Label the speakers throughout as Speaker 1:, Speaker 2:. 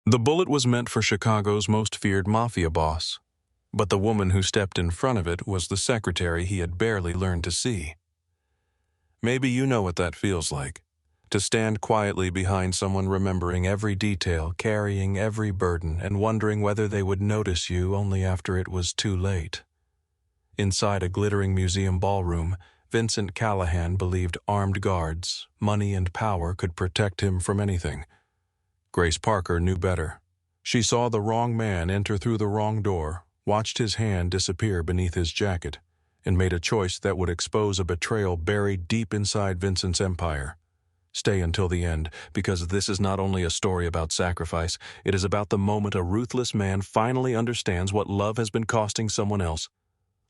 Speaker 1: The bullet was meant for Chicago's most feared mafia boss, but the woman who stepped in front of it was the secretary he had barely learned to see. Maybe you know what that feels like, to stand quietly behind someone remembering every detail, carrying every burden, and wondering whether they would notice you only after it was too late. Inside a glittering museum ballroom, Vincent Callahan believed armed guards, money and power could protect him from anything. Grace Parker knew better. She saw the wrong man enter through the wrong door, watched his hand disappear beneath his jacket, and made a choice that would expose a betrayal buried deep inside Vincent's empire. Stay until the end, because this is not only a story about sacrifice, it is about the moment a ruthless man finally understands what love has been costing someone else.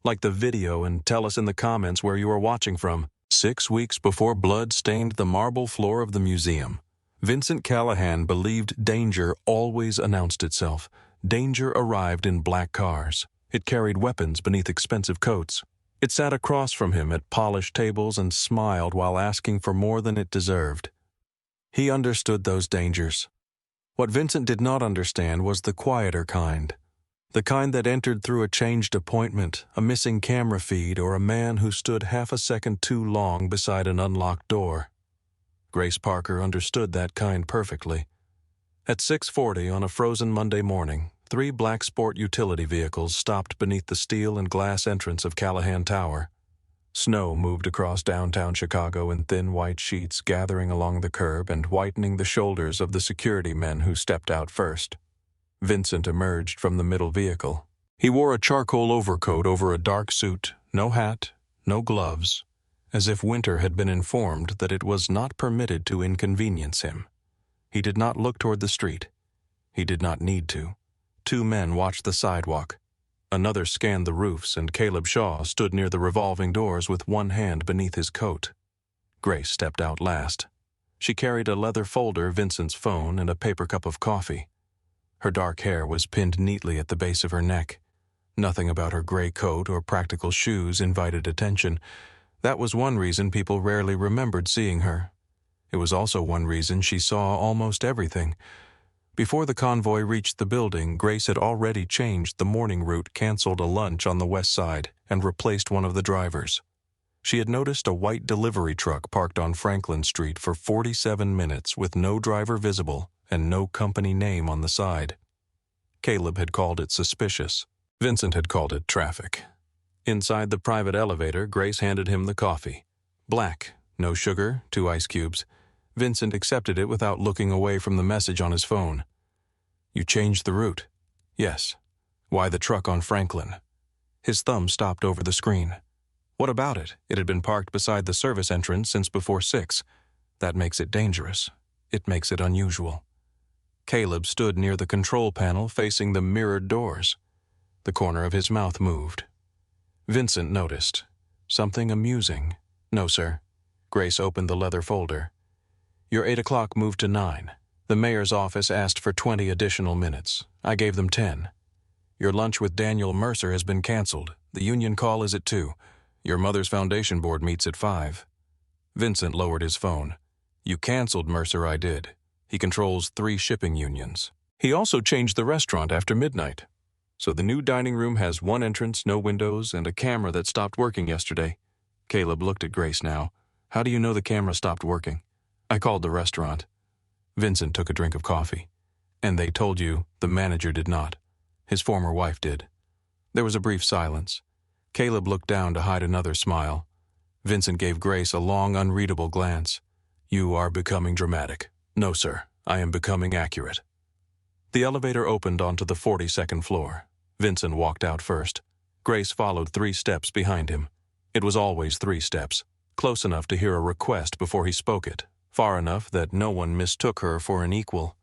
Speaker 1: Like the video and tell us in the comments where you are watching from. 6 weeks before blood stained the marble floor of the museum, Vincent Callahan believed danger always announced itself. Danger arrived in black cars. It carried weapons beneath expensive coats. It sat across from him at polished tables and smiled while asking for more than it deserved. He understood those dangers. What Vincent did not understand was the quieter kind. The kind that entered through a changed appointment, a missing camera feed, or a man who stood half a second too long beside an unlocked door. Grace Parker understood that kind perfectly. At 6:40 on a frozen Monday morning, 3 black sport utility vehicles stopped beneath the steel and glass entrance of Callahan Tower. Snow moved across downtown Chicago in thin white sheets, gathering along the curb and whitening the shoulders of the security men who stepped out first. Vincent emerged from the middle vehicle. He wore a charcoal overcoat over a dark suit, no hat, no gloves, as if winter had been informed that it was not permitted to inconvenience him. He did not look toward the street. He did not need to. 2 men watched the sidewalk. Another scanned the roofs, and Caleb Shaw stood near the revolving doors with one hand beneath his coat. Grace stepped out last. She carried a leather folder, Vincent's phone, and a paper cup of coffee. Her dark hair was pinned neatly at the base of her neck. Nothing about her gray coat or practical shoes invited attention. That was one reason people rarely remembered seeing her. It was also one reason she saw almost everything. Before the convoy reached the building, Grace had already changed the morning route, canceled a lunch on the west side, and replaced one of the drivers. She had noticed a white delivery truck parked on Franklin Street for 47 minutes with no driver visible and no company name on the side. Caleb had called it suspicious. Vincent had called it traffic. Inside the private elevator, Grace handed him the coffee. Black, no sugar, 2 ice cubes. Vincent accepted it without looking away from the message on his phone. "You changed the route?" "Yes." "Why the truck on Franklin?" His thumb stopped over the screen. "What about it? It had been parked beside the service entrance since before 6. That makes it dangerous. It makes it unusual." Caleb stood near the control panel facing the mirrored doors. The corner of his mouth moved. Vincent noticed. "Something amusing." "No, sir." Grace opened the leather folder. "Your 8 o'clock moved to 9. The mayor's office asked for 20 additional minutes. I gave them 10. Your lunch with Daniel Mercer has been canceled. The union call is at 2. Your mother's foundation board meets at 5. Vincent lowered his phone. "You canceled Mercer." "I did. He controls 3 shipping unions. He also changed the restaurant after midnight. So the new dining room has 1 entrance, no windows, and a camera that stopped working yesterday." Caleb looked at Grace now. "How do you know the camera stopped working?" "I called the restaurant." Vincent took a drink of coffee. "And they told you the manager did not. His former wife did." There was a brief silence. Caleb looked down to hide another smile. Vincent gave Grace a long, unreadable glance. "You are becoming dramatic." "No, sir. I am becoming accurate." The elevator opened onto the 42nd floor. Vincent walked out first. Grace followed 3 steps behind him. It was always 3 steps, close enough to hear a request before he spoke it, far enough that no one mistook her for an equal.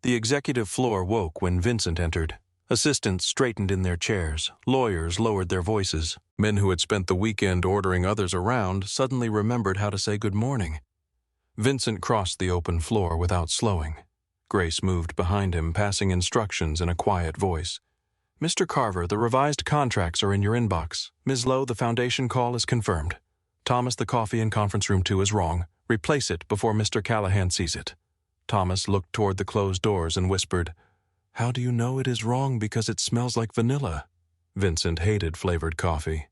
Speaker 1: The executive floor woke when Vincent entered. Assistants straightened in their chairs. Lawyers lowered their voices. Men who had spent the weekend ordering others around suddenly remembered how to say good morning. Vincent crossed the open floor without slowing. Grace moved behind him, passing instructions in a quiet voice. "Mr. Carver, the revised contracts are in your inbox. Ms. Lowe, the foundation call is confirmed. Thomas, the coffee in conference room 2 is wrong. Replace it before Mr. Callahan sees it. Thomas looked toward the closed doors and whispered, "How do you know it is wrong because it smells like vanilla?" Vincent hated flavored coffee.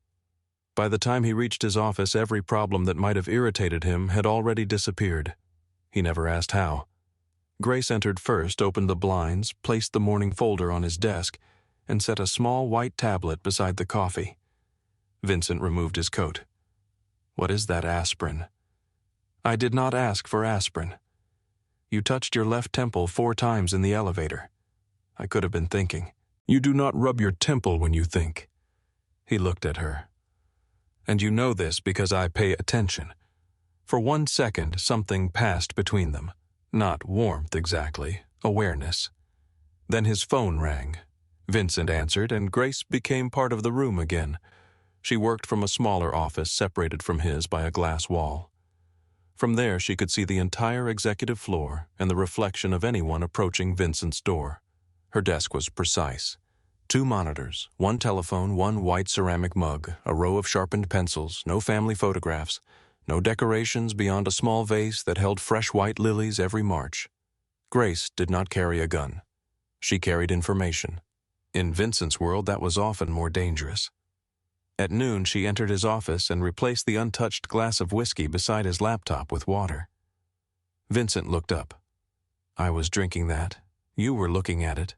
Speaker 1: By the time he reached his office, every problem that might have irritated him had already disappeared. He never asked how. Grace entered first, opened the blinds, placed the morning folder on his desk, and set a small white tablet beside the coffee. Vincent removed his coat. "What is that aspirin?" "I did not ask for aspirin. You touched your left temple 4 times in the elevator. I could have been thinking." "You do not rub your temple when you think." He looked at her. "And you know this because I pay attention." For 1 second, something passed between them. Not warmth exactly, awareness. Then his phone rang. Vincent answered, and Grace became part of the room again. She worked from a smaller office separated from his by a glass wall. From there she could see the entire executive floor and the reflection of anyone approaching Vincent's door. Her desk was precise. 2 monitors, 1 telephone, 1 white ceramic mug, a row of sharpened pencils, no family photographs, no decorations beyond a small vase that held fresh white lilies every March. Grace did not carry a gun. She carried information. In Vincent's world, that was often more dangerous. At noon, she entered his office and replaced the untouched glass of whiskey beside his laptop with water. Vincent looked up. "I was drinking that. You were looking at it.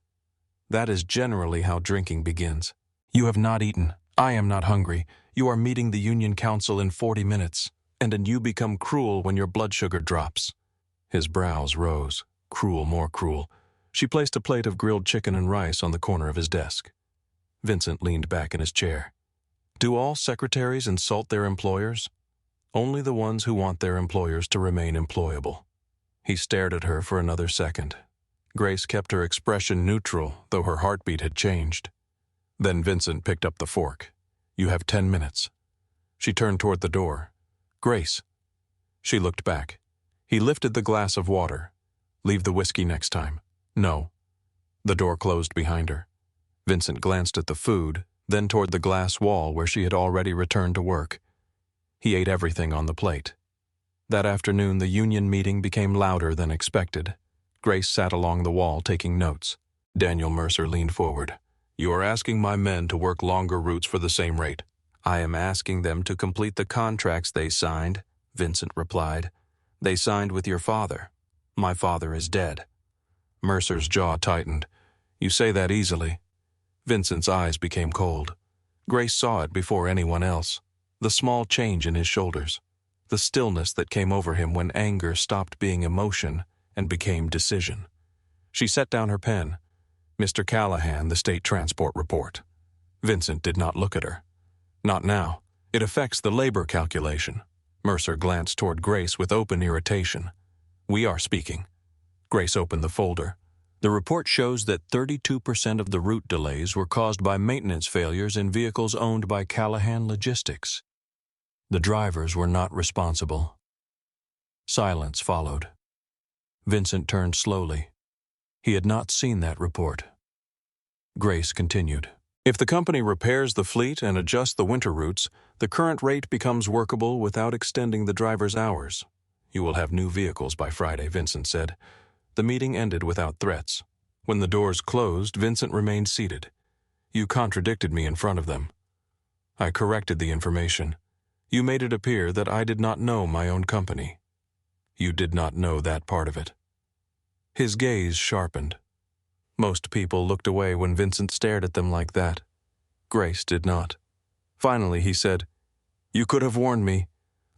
Speaker 1: That is generally how drinking begins. You have not eaten. I am not hungry. You are meeting the Union Council in 40 minutes, and then you become cruel when your blood sugar drops." His brows rose. Cruel, more cruel. She placed a plate of grilled chicken and rice on the corner of his desk. Vincent leaned back in his chair. "Do all secretaries insult their employers?" "Only the ones who want their employers to remain employable." He stared at her for another second. Grace kept her expression neutral, though her heartbeat had changed. Then Vincent picked up the fork. "You have 10 minutes." She turned toward the door. "Grace." She looked back. He lifted the glass of water. "Leave the whiskey next time." "No." The door closed behind her. Vincent glanced at the food, then toward the glass wall where she had already returned to work. He ate everything on the plate. That afternoon, the union meeting became louder than expected. Grace sat along the wall taking notes. Daniel Mercer leaned forward. "You are asking my men to work longer routes for the same rate." "I am asking them to complete the contracts they signed," Vincent replied. "They signed with your father. My father is dead." Mercer's jaw tightened. "You say that easily." Vincent's eyes became cold. Grace saw it before anyone else. The small change in his shoulders. The stillness that came over him when anger stopped being emotion and became decision. She set down her pen. "Mr. Callahan, the State Transport Report." Vincent did not look at her. "Not now. It affects the labor calculation." Mercer glanced toward Grace with open irritation. "We are speaking." Grace opened the folder. "The report shows that 32% of the route delays were caused by maintenance failures in vehicles owned by Callahan Logistics. The drivers were not responsible." Silence followed. Vincent turned slowly. He had not seen that report. Grace continued. "If the company repairs the fleet and adjusts the winter routes, the current rate becomes workable without extending the driver's hours. You will have new vehicles by Friday," Vincent said. The meeting ended without threats. When the doors closed, Vincent remained seated. "You contradicted me in front of them." "I corrected the information. You made it appear that I did not know my own company." "You did not know that part of it." His gaze sharpened. Most people looked away when Vincent stared at them like that. Grace did not. Finally, he said, "You could have warned me.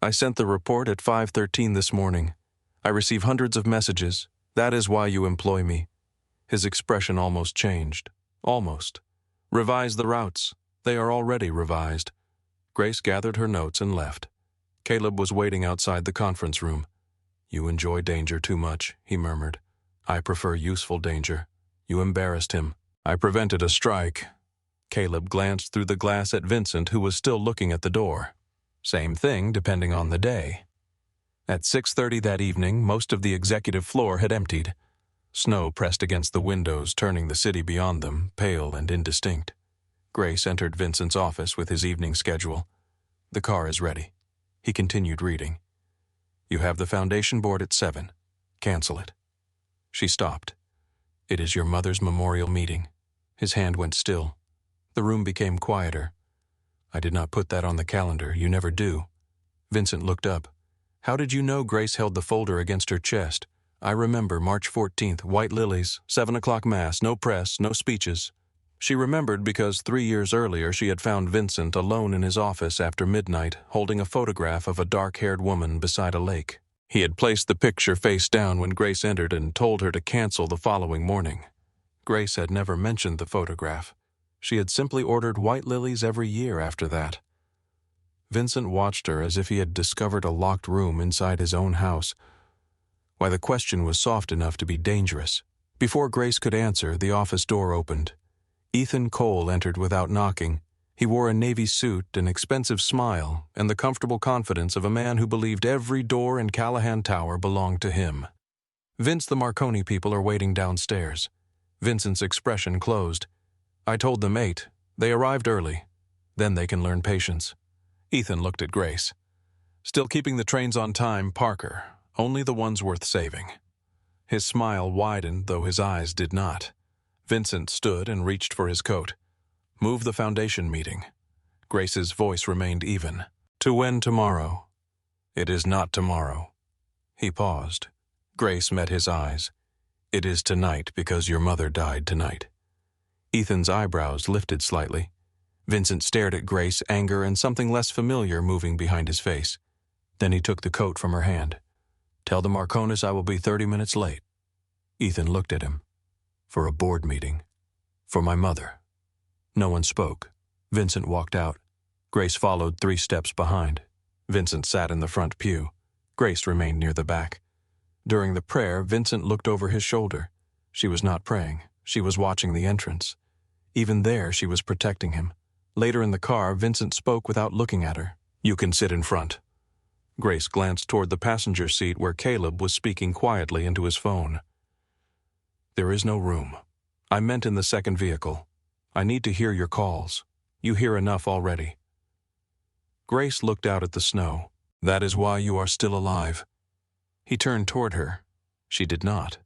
Speaker 1: I sent the report at 5:13 this morning. I receive hundreds of messages. That is why you employ me." His expression almost changed. Almost. "Revise the routes. They are already revised." Grace gathered her notes and left. Caleb was waiting outside the conference room. "You enjoy danger too much," he murmured. "I prefer useful danger. You embarrassed him." "I prevented a strike." Caleb glanced through the glass at Vincent, who was still looking at the door. "Same thing, depending on the day." At 6:30 that evening, most of the executive floor had emptied. Snow pressed against the windows, turning the city beyond them, pale and indistinct. Grace entered Vincent's office with his evening schedule. "The car is ready." He continued reading. "You have the foundation board at 7. Cancel it." She stopped. "It is your mother's memorial meeting." His hand went still. The room became quieter. "I did not put that on the calendar. You never do." Vincent looked up. "How did you know Grace held the folder against her chest?" "I remember March 14th, white lilies, 7 o'clock mass, no press, no speeches." She remembered because 3 years earlier she had found Vincent alone in his office after midnight, holding a photograph of a dark-haired woman beside a lake. He had placed the picture face down when Grace entered and told her to cancel the following morning. Grace had never mentioned the photograph. She had simply ordered white lilies every year after that. Vincent watched her as if he had discovered a locked room inside his own house. Why, the question was soft enough to be dangerous. Before Grace could answer, the office door opened. Ethan Cole entered without knocking. He wore a navy suit, an expensive smile, and the comfortable confidence of a man who believed every door in Callahan Tower belonged to him. "Vince, the Marconi people are waiting downstairs." Vincent's expression closed. "I told them 8. They arrived early. Then they can learn patience." Ethan looked at Grace. "Still keeping the trains on time, Parker. Only the ones worth saving." His smile widened, though his eyes did not. Vincent stood and reached for his coat. "Move the foundation meeting." Grace's voice remained even. "To when tomorrow?" "It is not tomorrow." He paused. Grace met his eyes. "It is tonight because your mother died tonight." Ethan's eyebrows lifted slightly. Vincent stared at Grace, anger and something less familiar moving behind his face. Then he took the coat from her hand. "Tell the Marconis I will be 30 minutes late." Ethan looked at him. "For a board meeting. For my mother." No one spoke. Vincent walked out. Grace followed 3 steps behind. Vincent sat in the front pew. Grace remained near the back. During the prayer, Vincent looked over his shoulder. She was not praying. She was watching the entrance. Even there, she was protecting him. Later in the car, Vincent spoke without looking at her. "You can sit in front." Grace glanced toward the passenger seat where Caleb was speaking quietly into his phone. "There is no room. I meant in the second vehicle. I need to hear your calls. You hear enough already." Grace looked out at the snow. "That is why you are still alive." He turned toward her. She did not.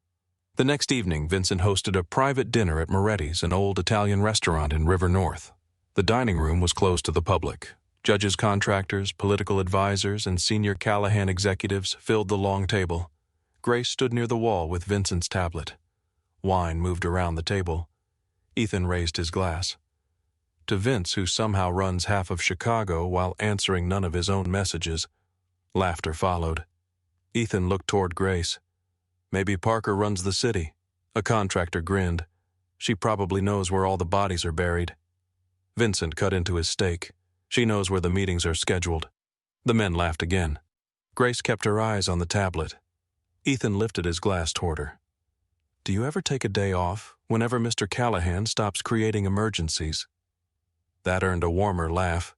Speaker 1: The next evening, Vincent hosted a private dinner at Moretti's, an old Italian restaurant in River North. The dining room was closed to the public. Judges, contractors, political advisors, and senior Callahan executives filled the long table. Grace stood near the wall with Vincent's tablet. Wine moved around the table. Ethan raised his glass. To Vince, who somehow runs half of Chicago while answering none of his own messages, laughter followed. Ethan looked toward Grace. "Maybe Parker runs the city." A contractor grinned. "She probably knows where all the bodies are buried." Vincent cut into his steak. "She knows where the meetings are scheduled." The men laughed again. Grace kept her eyes on the tablet. Ethan lifted his glass toward her. "Do you ever take a day off, whenever Mr. Callahan stops creating emergencies?" That earned a warmer laugh.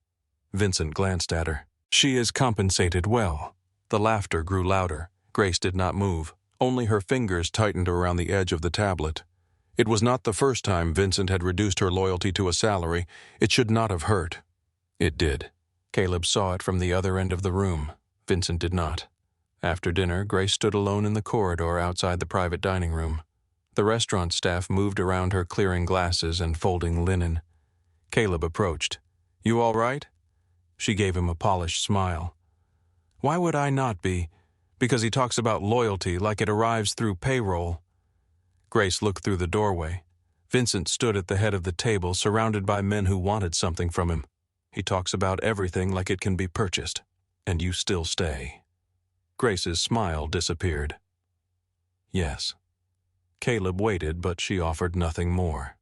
Speaker 1: Vincent glanced at her. "She is compensated well." The laughter grew louder. Grace did not move. Only her fingers tightened around the edge of the tablet. It was not the first time Vincent had reduced her loyalty to a salary. It should not have hurt. It did. Caleb saw it from the other end of the room. Vincent did not. After dinner, Grace stood alone in the corridor outside the private dining room. The restaurant staff moved around her, clearing glasses and folding linen. Caleb approached. "You all right?" She gave him a polished smile. "Why would I not be? Because he talks about loyalty like it arrives through payroll." Grace looked through the doorway. Vincent stood at the head of the table, surrounded by men who wanted something from him. "He talks about everything like it can be purchased. And you still stay." Grace's smile disappeared. "Yes." Caleb waited, but she offered nothing more.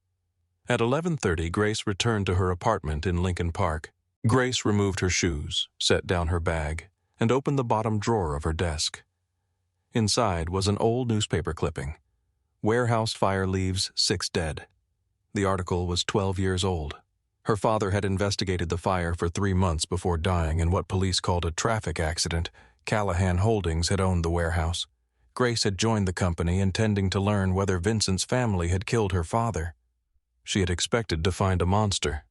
Speaker 1: At 11:30, Grace returned to her apartment in Lincoln Park. Grace removed her shoes, set down her bag, and opened the bottom drawer of her desk. Inside was an old newspaper clipping. "Warehouse fire leaves 6 dead." The article was 12 years old. Her father had investigated the fire for 3 months before dying in what police called a traffic accident. Callahan Holdings had owned the warehouse. Grace had joined the company intending to learn whether Vincent's family had killed her father. She had expected to find a monster.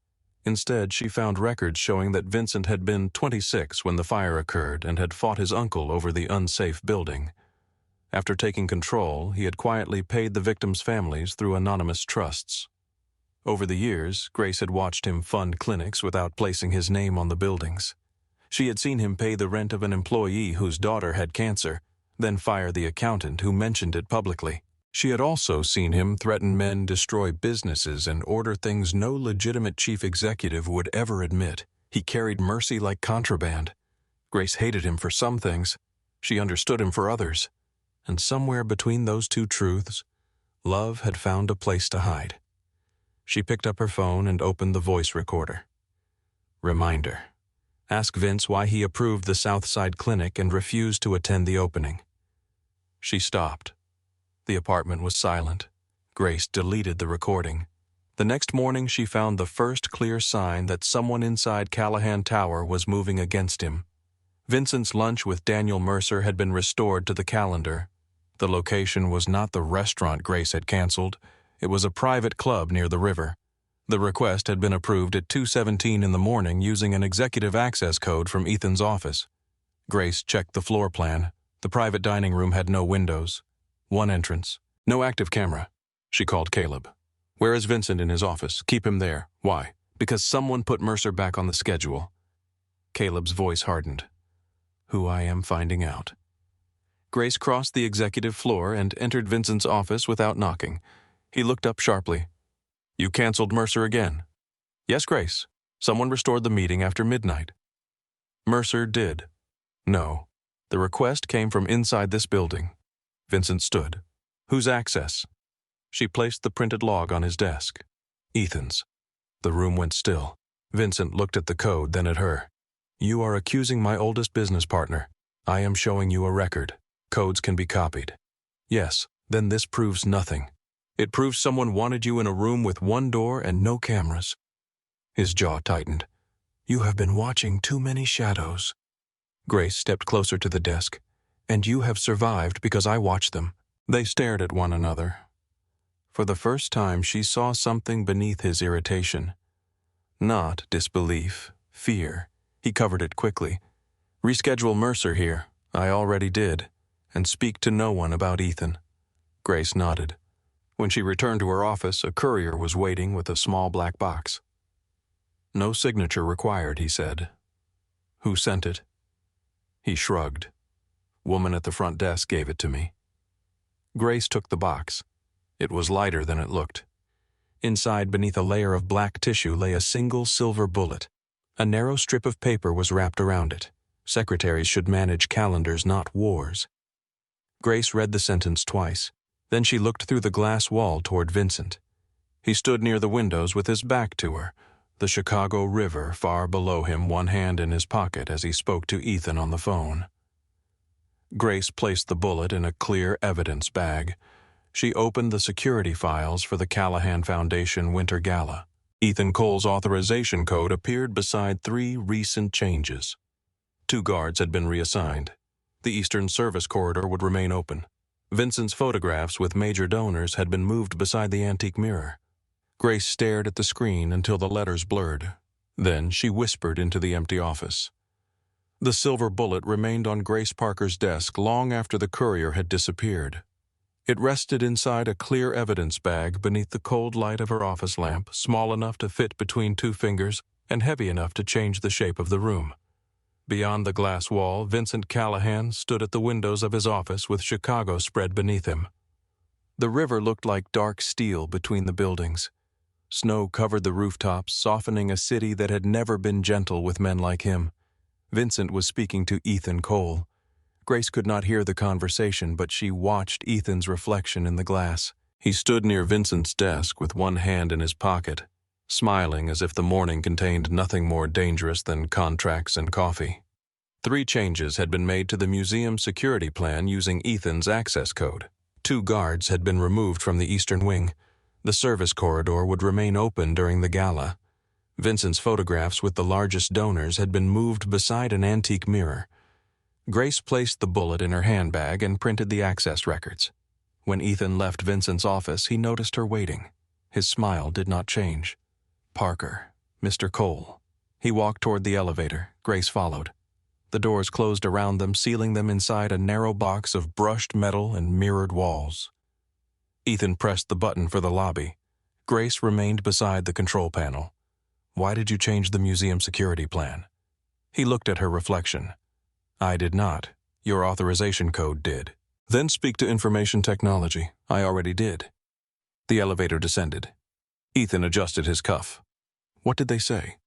Speaker 1: Instead, she found records showing that Vincent had been 26 when the fire occurred and had fought his uncle over the unsafe building. After taking control, he had quietly paid the victims' families through anonymous trusts. Over the years, Grace had watched him fund clinics without placing his name on the buildings. She had seen him pay the rent of an employee whose daughter had cancer, then fire the accountant who mentioned it publicly. She had also seen him threaten men, destroy businesses, and order things no legitimate chief executive would ever admit. He carried mercy like contraband. Grace hated him for some things. She understood him for others. And somewhere between those two truths, love had found a place to hide. She picked up her phone and opened the voice recorder. Reminder. Ask Vince why he approved the Southside Clinic and refused to attend the opening. She stopped. The apartment was silent. Grace deleted the recording. The next morning she found the first clear sign that someone inside Callahan Tower was moving against him. Vincent's lunch with Daniel Mercer had been restored to the calendar. The location was not the restaurant Grace had canceled. It was a private club near the river. The request had been approved at 2:17 in the morning using an executive access code from Ethan's office. Grace checked the floor plan. The private dining room had no windows. One entrance. No active camera. She called Caleb. Where is Vincent in his office? Keep him there. Why? Because someone put Mercer back on the schedule. Caleb's voice hardened. Who I am finding out. Grace crossed the executive floor and entered Vincent's office without knocking. He looked up sharply. You canceled Mercer again? Yes, Grace. Someone restored the meeting after midnight. Mercer did. No. The request came from inside this building. Vincent stood. Whose access? She placed the printed log on his desk. Ethan's. The room went still. Vincent looked at the code, then at her. You are accusing my oldest business partner. I am showing you a record. Codes can be copied. Yes, then this proves nothing. It proves someone wanted you in a room with one door and no cameras. His jaw tightened. You have been watching too many shadows. Grace stepped closer to the desk. And you have survived because I watched them. They stared at one another. For the first time, she saw something beneath his irritation. Not disbelief, fear. He covered it quickly. Reschedule Mercer here. I already did. And speak to no one about Ethan. Grace nodded. When she returned to her office, a courier was waiting with a small black box. No signature required, he said. Who sent it? He shrugged. Woman at the front desk gave it to me. Grace took the box. It was lighter than it looked. Inside, beneath a layer of black tissue, lay a single silver bullet. A narrow strip of paper was wrapped around it. Secretaries should manage calendars, not wars. Grace read the sentence twice. Then she looked through the glass wall toward Vincent. He stood near the windows with his back to her, the Chicago River far below him, one hand in his pocket as he spoke to Ethan on the phone. Grace placed the bullet in a clear evidence bag. She opened the security files for the Callahan Foundation Winter Gala. Ethan Cole's authorization code appeared beside 3 recent changes. 2 guards had been reassigned. The Eastern Service Corridor would remain open. Vincent's photographs with major donors had been moved beside the antique mirror. Grace stared at the screen until the letters blurred. Then she whispered into the empty office. The silver bullet remained on Grace Parker's desk long after the courier had disappeared. It rested inside a clear evidence bag beneath the cold light of her office lamp, small enough to fit between 2 fingers and heavy enough to change the shape of the room. Beyond the glass wall, Vincent Callahan stood at the windows of his office with Chicago spread beneath him. The river looked like dark steel between the buildings. Snow covered the rooftops, softening a city that had never been gentle with men like him. Vincent was speaking to Ethan Cole. Grace could not hear the conversation, but she watched Ethan's reflection in the glass. He stood near Vincent's desk with one hand in his pocket, smiling as if the morning contained nothing more dangerous than contracts and coffee. 3 changes had been made to the museum security plan using Ethan's access code. 2 guards had been removed from the eastern wing. The service corridor would remain open during the gala. Vincent's photographs with the largest donors had been moved beside an antique mirror. Grace placed the bullet in her handbag and printed the access records. When Ethan left Vincent's office, he noticed her waiting. His smile did not change. Parker, Mr. Cole. He walked toward the elevator. Grace followed. The doors closed around them, sealing them inside a narrow box of brushed metal and mirrored walls. Ethan pressed the button for the lobby. Grace remained beside the control panel. Why did you change the museum security plan? He looked at her reflection. I did not. Your authorization code did. Then speak to information technology. I already did. The elevator descended. Ethan adjusted his cuff. What did they say?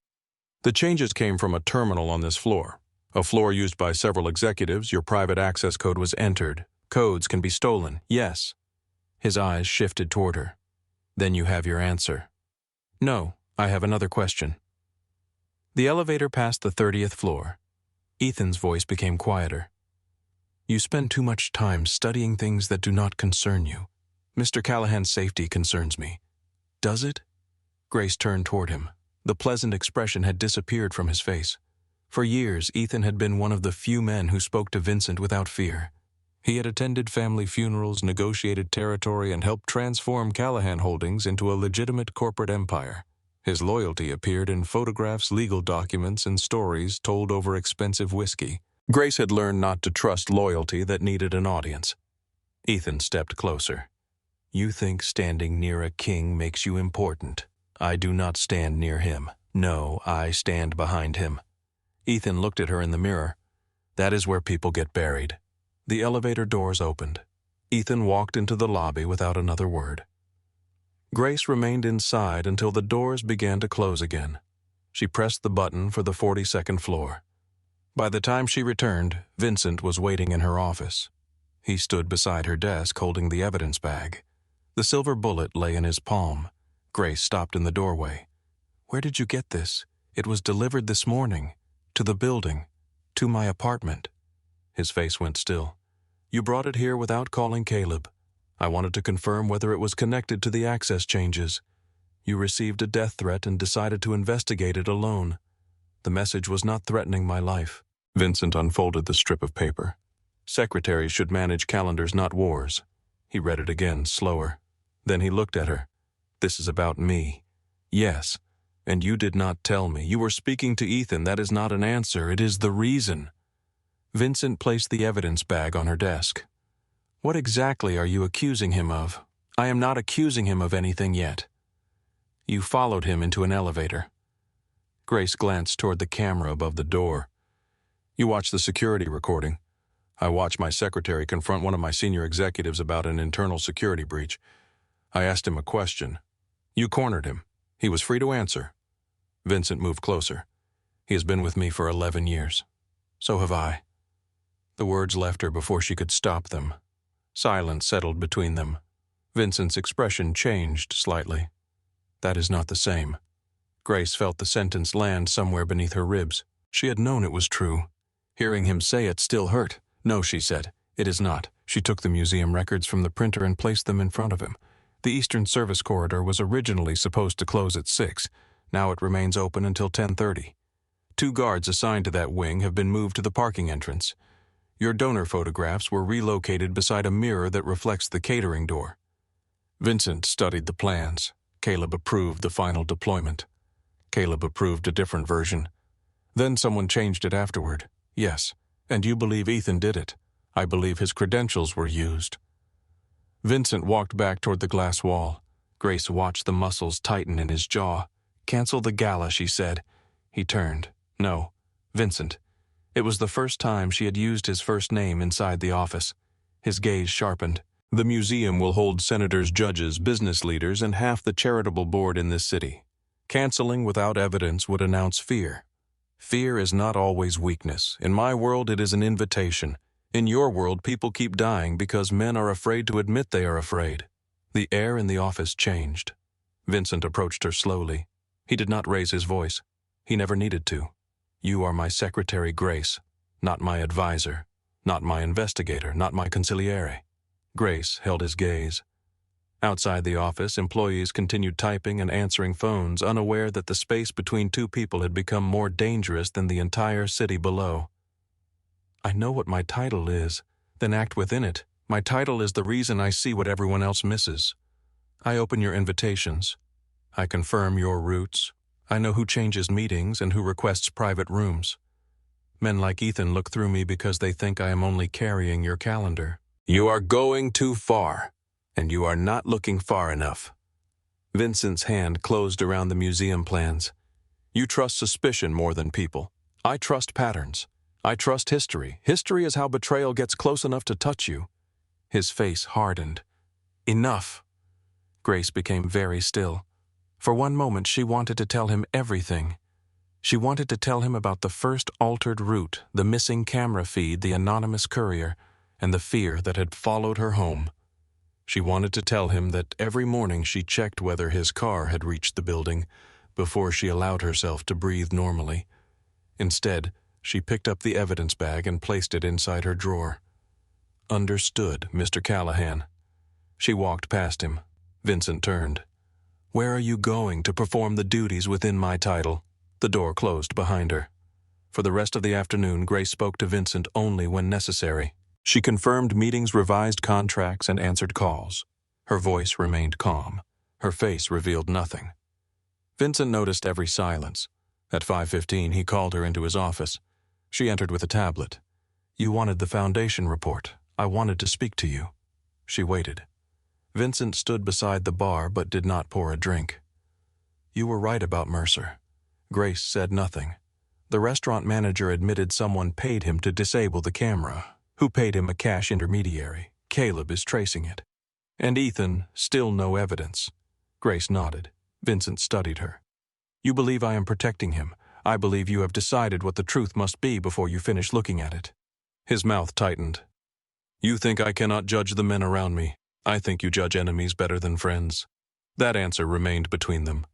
Speaker 1: The changes came from a terminal on this floor. A floor used by several executives. Your private access code was entered. Codes can be stolen, yes. His eyes shifted toward her. Then you have your answer. No, I have another question. The elevator passed the 30th floor. Ethan's voice became quieter. You spend too much time studying things that do not concern you. Mr. Callahan's safety concerns me. Does it? Grace turned toward him. The pleasant expression had disappeared from his face. For years, Ethan had been one of the few men who spoke to Vincent without fear. He had attended family funerals, negotiated territory, and helped transform Callahan Holdings into a legitimate corporate empire. His loyalty appeared in photographs, legal documents, and stories told over expensive whiskey. Grace had learned not to trust loyalty that needed an audience. Ethan stepped closer. You think standing near a king makes you important. I do not stand near him. No, I stand behind him. Ethan looked at her in the mirror. That is where people get buried. The elevator doors opened. Ethan walked into the lobby without another word. Grace remained inside until the doors began to close again. She pressed the button for the 42nd floor. By the time she returned, Vincent was waiting in her office. He stood beside her desk holding the evidence bag. The silver bullet lay in his palm. Grace stopped in the doorway. Where did you get this? It was delivered this morning. To the building. To my apartment. His face went still. You brought it here without calling Caleb. I wanted to confirm whether it was connected to the access changes. You received a death threat and decided to investigate it alone. The message was not threatening my life. Vincent unfolded the strip of paper. Secretaries should manage calendars, not wars. He read it again, slower. Then he looked at her. This is about me. Yes. And you did not tell me. You were speaking to Ethan. That is not an answer. It is the reason. Vincent placed the evidence bag on her desk. What exactly are you accusing him of? I am not accusing him of anything yet. You followed him into an elevator. Grace glanced toward the camera above the door. You watched the security recording. I watched my secretary confront one of my senior executives about an internal security breach. I asked him a question. You cornered him. He was free to answer. Vincent moved closer. He has been with me for 11 years. So have I. The words left her before she could stop them. Silence settled between them. Vincent's expression changed slightly. That is not the same. Grace felt the sentence land somewhere beneath her ribs. She had known it was true. Hearing him say it still hurt. No, she said, it is not. She took the museum records from the printer and placed them in front of him. The Eastern Service Corridor was originally supposed to close at 6. Now it remains open until 10:30. 2 guards assigned to that wing have been moved to the parking entrance. Your donor photographs were relocated beside a mirror that reflects the catering door. Vincent studied the plans. Caleb approved the final deployment. Caleb approved a different version. Then someone changed it afterward. Yes, and you believe Ethan did it. I believe his credentials were used. Vincent walked back toward the glass wall. Grace watched the muscles tighten in his jaw. Cancel the gala, she said. He turned. No, Vincent. It was the first time she had used his first name inside the office. His gaze sharpened. The museum will hold senators, judges, business leaders, and half the charitable board in this city. Canceling without evidence would announce fear. Fear is not always weakness. In my world, it is an invitation. In your world, people keep dying because men are afraid to admit they are afraid. The air in the office changed. Vincent approached her slowly. He did not raise his voice. He never needed to. You are my secretary, Grace, not my advisor, not my investigator, not my consigliere. Grace held his gaze. Outside the office, employees continued typing and answering phones, unaware that the space between two people had become more dangerous than the entire city below. I know what my title is, then act within it. My title is the reason I see what everyone else misses. I open your invitations. I confirm your routes. I know who changes meetings and who requests private rooms. Men like Ethan look through me because they think I am only carrying your calendar. You are going too far, and you are not looking far enough. Vincent's hand closed around the museum plans. You trust suspicion more than people. I trust patterns. I trust history. History is how betrayal gets close enough to touch you. His face hardened. Enough. Grace became very still. For one moment, she wanted to tell him everything. She wanted to tell him about the first altered route, the missing camera feed, the anonymous courier, and the fear that had followed her home. She wanted to tell him that every morning she checked whether his car had reached the building before she allowed herself to breathe normally. Instead, she picked up the evidence bag and placed it inside her drawer. Understood, Mr. Callahan. She walked past him. Vincent turned. Where are you going to perform the duties within my title? The door closed behind her. For the rest of the afternoon, Grace spoke to Vincent only when necessary. She confirmed meetings, revised contracts, and answered calls. Her voice remained calm. Her face revealed nothing. Vincent noticed every silence. At 5:15, he called her into his office. She entered with a tablet. You wanted the foundation report. I wanted to speak to you. She waited. Vincent stood beside the bar but did not pour a drink. You were right about Mercer. Grace said nothing. The restaurant manager admitted someone paid him to disable the camera. Who paid him a cash intermediary? Caleb is tracing it. And Ethan, still no evidence. Grace nodded. Vincent studied her. You believe I am protecting him. I believe you have decided what the truth must be before you finish looking at it. His mouth tightened. You think I cannot judge the men around me. I think you judge enemies better than friends. That answer remained between them.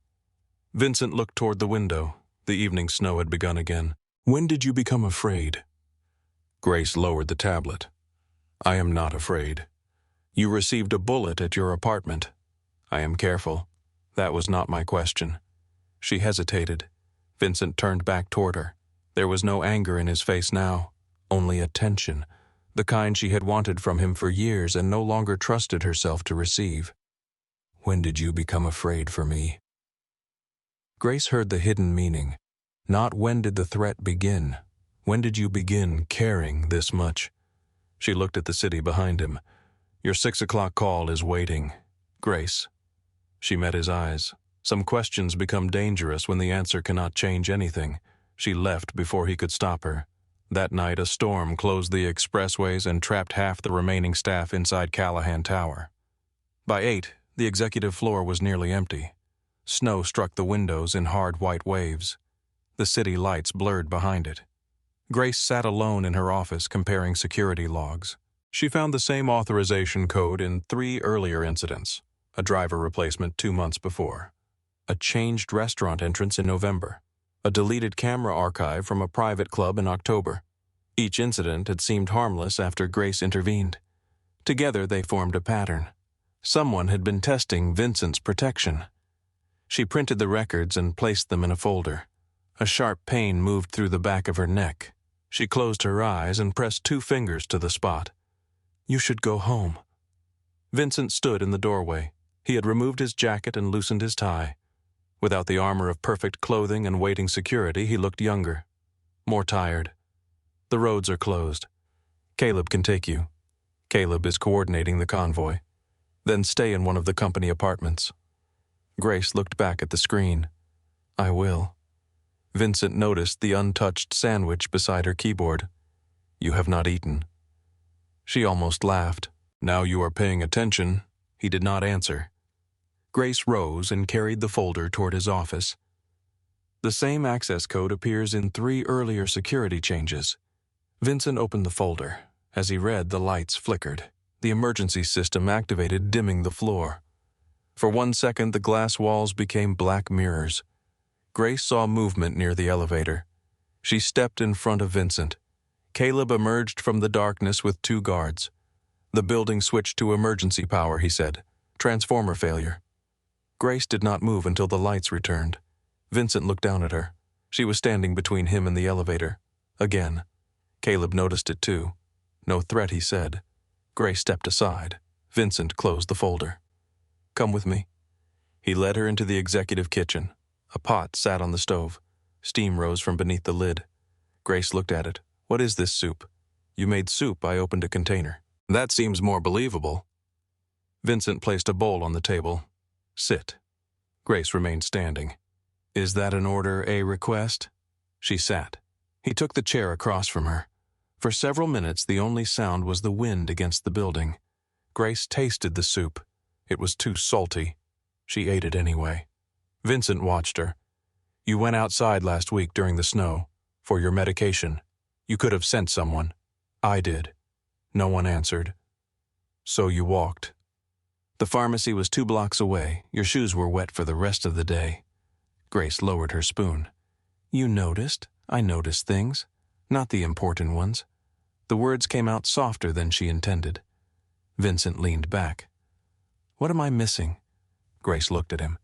Speaker 1: Vincent looked toward the window. The evening snow had begun again. When did you become afraid? Grace lowered the tablet. I am not afraid. You received a bullet at your apartment. I am careful. That was not my question. She hesitated. Vincent turned back toward her. There was no anger in his face now, only a tension, the kind she had wanted from him for years and no longer trusted herself to receive. When did you become afraid for me? Grace heard the hidden meaning. Not when did the threat begin. When did you begin caring this much? She looked at the city behind him. Your 6 o'clock call is waiting. Grace. She met his eyes. Some questions become dangerous when the answer cannot change anything. She left before he could stop her. That night, a storm closed the expressways and trapped half the remaining staff inside Callahan Tower. By 8, the executive floor was nearly empty. Snow struck the windows in hard white waves. The city lights blurred behind it. Grace sat alone in her office comparing security logs. She found the same authorization code in 3 earlier incidents, a driver replacement 2 months before, a changed restaurant entrance in November, a deleted camera archive from a private club in October. Each incident had seemed harmless after Grace intervened. Together they formed a pattern. Someone had been testing Vincent's protection. She printed the records and placed them in a folder. A sharp pain moved through the back of her neck. She closed her eyes and pressed 2 fingers to the spot. You should go home. Vincent stood in the doorway. He had removed his jacket and loosened his tie. Without the armor of perfect clothing and waiting security, he looked younger, more tired. The roads are closed. Caleb can take you. Caleb is coordinating the convoy. Then stay in one of the company apartments. Grace looked back at the screen. I will. Vincent noticed the untouched sandwich beside her keyboard. You have not eaten. She almost laughed. Now you are paying attention. He did not answer. Grace rose and carried the folder toward his office. The same access code appears in 3 earlier security changes. Vincent opened the folder. As he read, the lights flickered. The emergency system activated, dimming the floor. For 1 second, the glass walls became black mirrors. Grace saw movement near the elevator. She stepped in front of Vincent. Caleb emerged from the darkness with 2 guards. The building switched to emergency power, he said. Transformer failure. Grace did not move until the lights returned. Vincent looked down at her. She was standing between him and the elevator. Again. Caleb noticed it too. No threat, he said. Grace stepped aside. Vincent closed the folder. Come with me. He led her into the executive kitchen. A pot sat on the stove. Steam rose from beneath the lid. Grace looked at it. What is this soup? You made soup, I opened a container. That seems more believable. Vincent placed a bowl on the table. Sit. Grace remained standing. Is that an order, a request? She sat. He took the chair across from her. For several minutes, the only sound was the wind against the building. Grace tasted the soup. It was too salty. She ate it anyway. Vincent watched her. You went outside last week during the snow. For your medication. You could have sent someone. I did. No one answered. So you walked. The pharmacy was 2 blocks away. Your shoes were wet for the rest of the day. Grace lowered her spoon. You noticed. I noticed things. Not the important ones. The words came out softer than she intended. Vincent leaned back. What am I missing? Grace looked at him.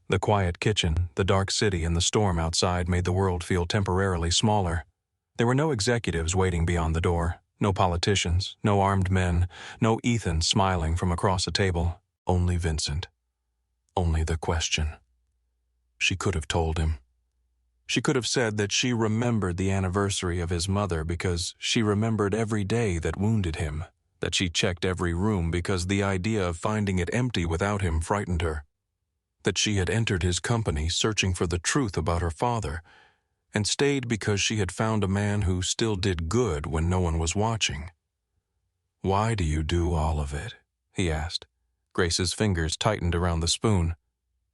Speaker 1: The quiet kitchen, the dark city, and the storm outside made the world feel temporarily smaller. There were no executives waiting beyond the door, no politicians, no armed men, no Ethan smiling from across a table. Only Vincent. Only the question. She could have told him. She could have said that she remembered the anniversary of his mother because she remembered every day that wounded him, that she checked every room because the idea of finding it empty without him frightened her, that she had entered his company searching for the truth about her father, and stayed because she had found a man who still did good when no one was watching. Why do you do all of it? He asked. Grace's fingers tightened around the spoon.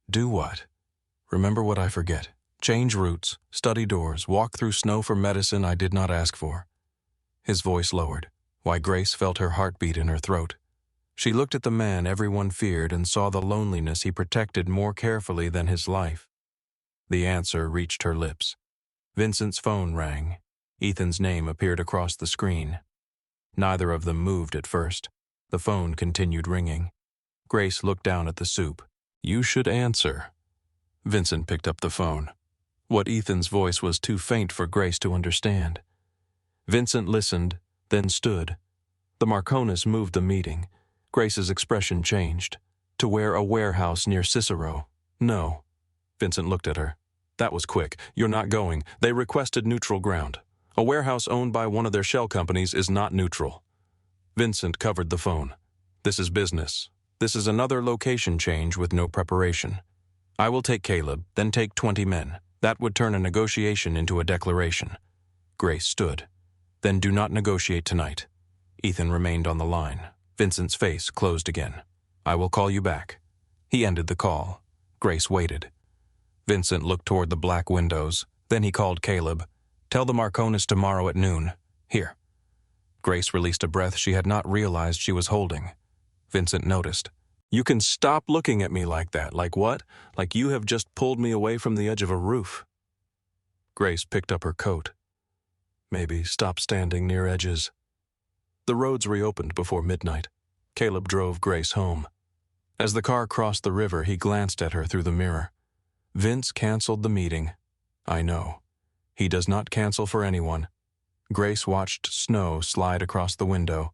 Speaker 1: Do what? Remember what I forget. Change routes, study doors, walk through snow for medicine I did not ask for. His voice lowered, while Grace felt her heartbeat in her throat. She looked at the man everyone feared and saw the loneliness he protected more carefully than his life. The answer reached her lips. Vincent's phone rang. Ethan's name appeared across the screen. Neither of them moved at first. The phone continued ringing. Grace looked down at the soup. You should answer. Vincent picked up the phone. What Ethan's voice was too faint for Grace to understand. Vincent listened, then stood. The Marconis moved the meeting. Grace's expression changed. To where a warehouse near Cicero. No. Vincent looked at her. That was quick. You're not going. They requested neutral ground. A warehouse owned by one of their shell companies is not neutral. Vincent covered the phone. This is business. This is another location change with no preparation. I will take Caleb, then take 20 men. That would turn a negotiation into a declaration. Grace stood. Then do not negotiate tonight. Ethan remained on the line. Vincent's face closed again. I will call you back. He ended the call. Grace waited. Vincent looked toward the black windows. Then he called Caleb. Tell the Marconis tomorrow at noon. Here. Grace released a breath she had not realized she was holding. Vincent noticed. You can stop looking at me like that. Like what? Like you have just pulled me away from the edge of a roof. Grace picked up her coat. Maybe stop standing near edges. The roads reopened before midnight. Caleb drove Grace home. As the car crossed the river, he glanced at her through the mirror. Vince canceled the meeting. I know. He does not cancel for anyone. Grace watched snow slide across the window.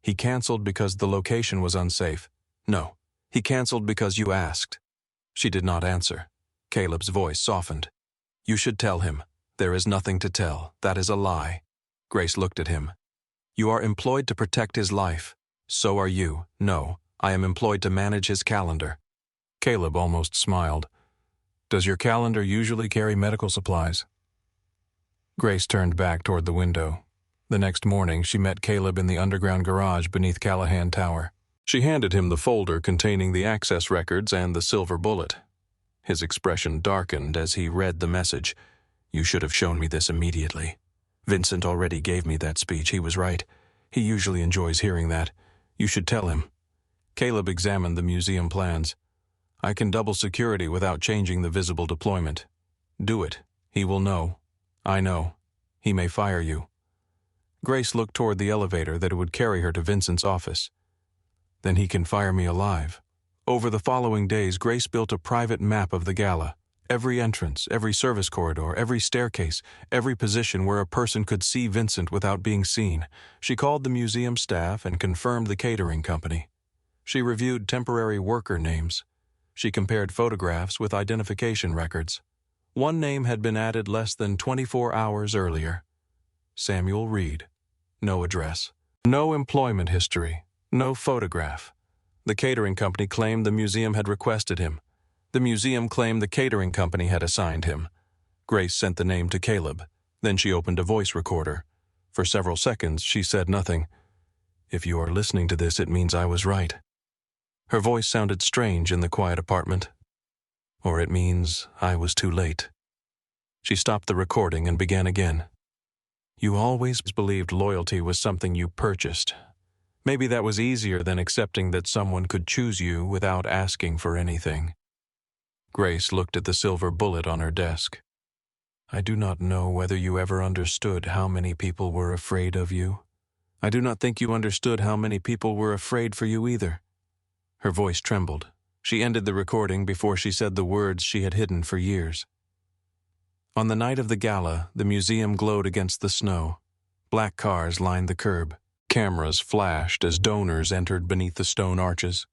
Speaker 1: He canceled because the location was unsafe. No, he canceled because you asked. She did not answer. Caleb's voice softened. You should tell him. There is nothing to tell. That is a lie. Grace looked at him. You are employed to protect his life. So are you. No, I am employed to manage his calendar. Caleb almost smiled. Does your calendar usually carry medical supplies? Grace turned back toward the window. The next morning, she met Caleb in the underground garage beneath Callahan Tower. She handed him the folder containing the access records and the silver bullet. His expression darkened as he read the message. You should have shown me this immediately. Vincent already gave me that speech. He was right. He usually enjoys hearing that. You should tell him. Caleb examined the museum plans. I can double security without changing the visible deployment. Do it. He will know. I know. He may fire you. Grace looked toward the elevator that would carry her to Vincent's office. Then he can fire me alive. Over the following days, Grace built a private map of the Gala. Every entrance, every service corridor, every staircase, every position where a person could see Vincent without being seen. She called the museum staff and confirmed the catering company. She reviewed temporary worker names. She compared photographs with identification records. One name had been added less than 24 hours earlier. Samuel Reed. No address. No employment history. No photograph. The catering company claimed the museum had requested him. The museum claimed the catering company had assigned him. Grace sent the name to Caleb. Then she opened a voice recorder. For several seconds, she said nothing. If you are listening to this, it means I was right. Her voice sounded strange in the quiet apartment. Or it means I was too late. She stopped the recording and began again. You always believed loyalty was something you purchased. Maybe that was easier than accepting that someone could choose you without asking for anything. Grace looked at the silver bullet on her desk. I do not know whether you ever understood how many people were afraid of you. I do not think you understood how many people were afraid for you either. Her voice trembled. She ended the recording before she said the words she had hidden for years. On the night of the gala, the museum glowed against the snow. Black cars lined the curb. Cameras flashed as donors entered beneath the stone arches.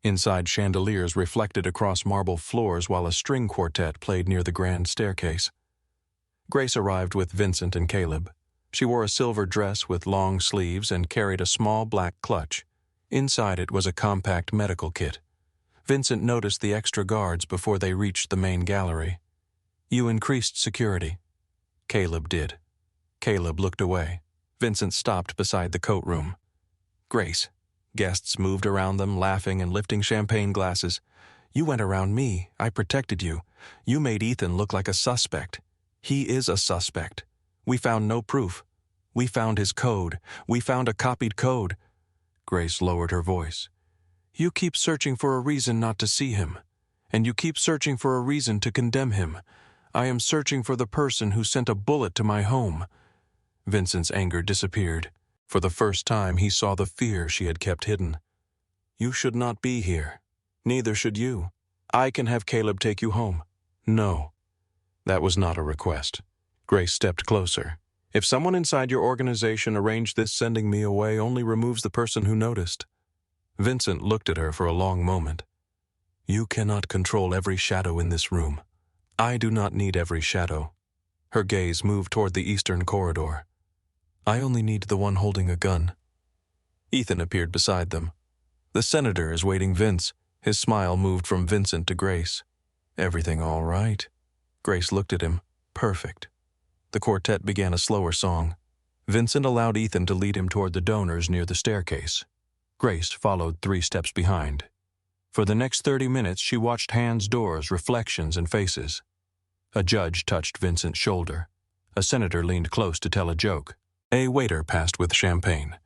Speaker 1: Inside, chandeliers reflected across marble floors while a string quartet played near the grand staircase. Grace arrived with Vincent and Caleb. She wore a silver dress with long sleeves and carried a small black clutch. Inside it was a compact medical kit. Vincent noticed the extra guards before they reached the main gallery. You increased security. Caleb did. Caleb looked away. Vincent stopped beside the coat room. Grace. Guests moved around them, laughing and lifting champagne glasses. You went around me. I protected you. You made Ethan look like a suspect. He is a suspect. We found no proof. We found his code. We found a copied code. Grace lowered her voice. You keep searching for a reason not to see him. And you keep searching for a reason to condemn him. I am searching for the person who sent a bullet to my home. Vincent's anger disappeared. For the first time, he saw the fear she had kept hidden. You should not be here. Neither should you. I can have Caleb take you home. No. That was not a request. Grace stepped closer. If someone inside your organization arranged this, sending me away only removes the person who noticed. Vincent looked at her for a long moment. You cannot control every shadow in this room. I do not need every shadow. Her gaze moved toward the eastern corridor. I only need the one holding a gun. Ethan appeared beside them. The senator is waiting, Vince. His smile moved from Vincent to Grace. Everything all right? Grace looked at him. Perfect. The quartet began a slower song. Vincent allowed Ethan to lead him toward the donors near the staircase. Grace followed 3 steps behind. For the next 30 minutes, she watched hands, doors, reflections, and faces. A judge touched Vincent's shoulder. A senator leaned close to tell a joke. A waiter passed with champagne.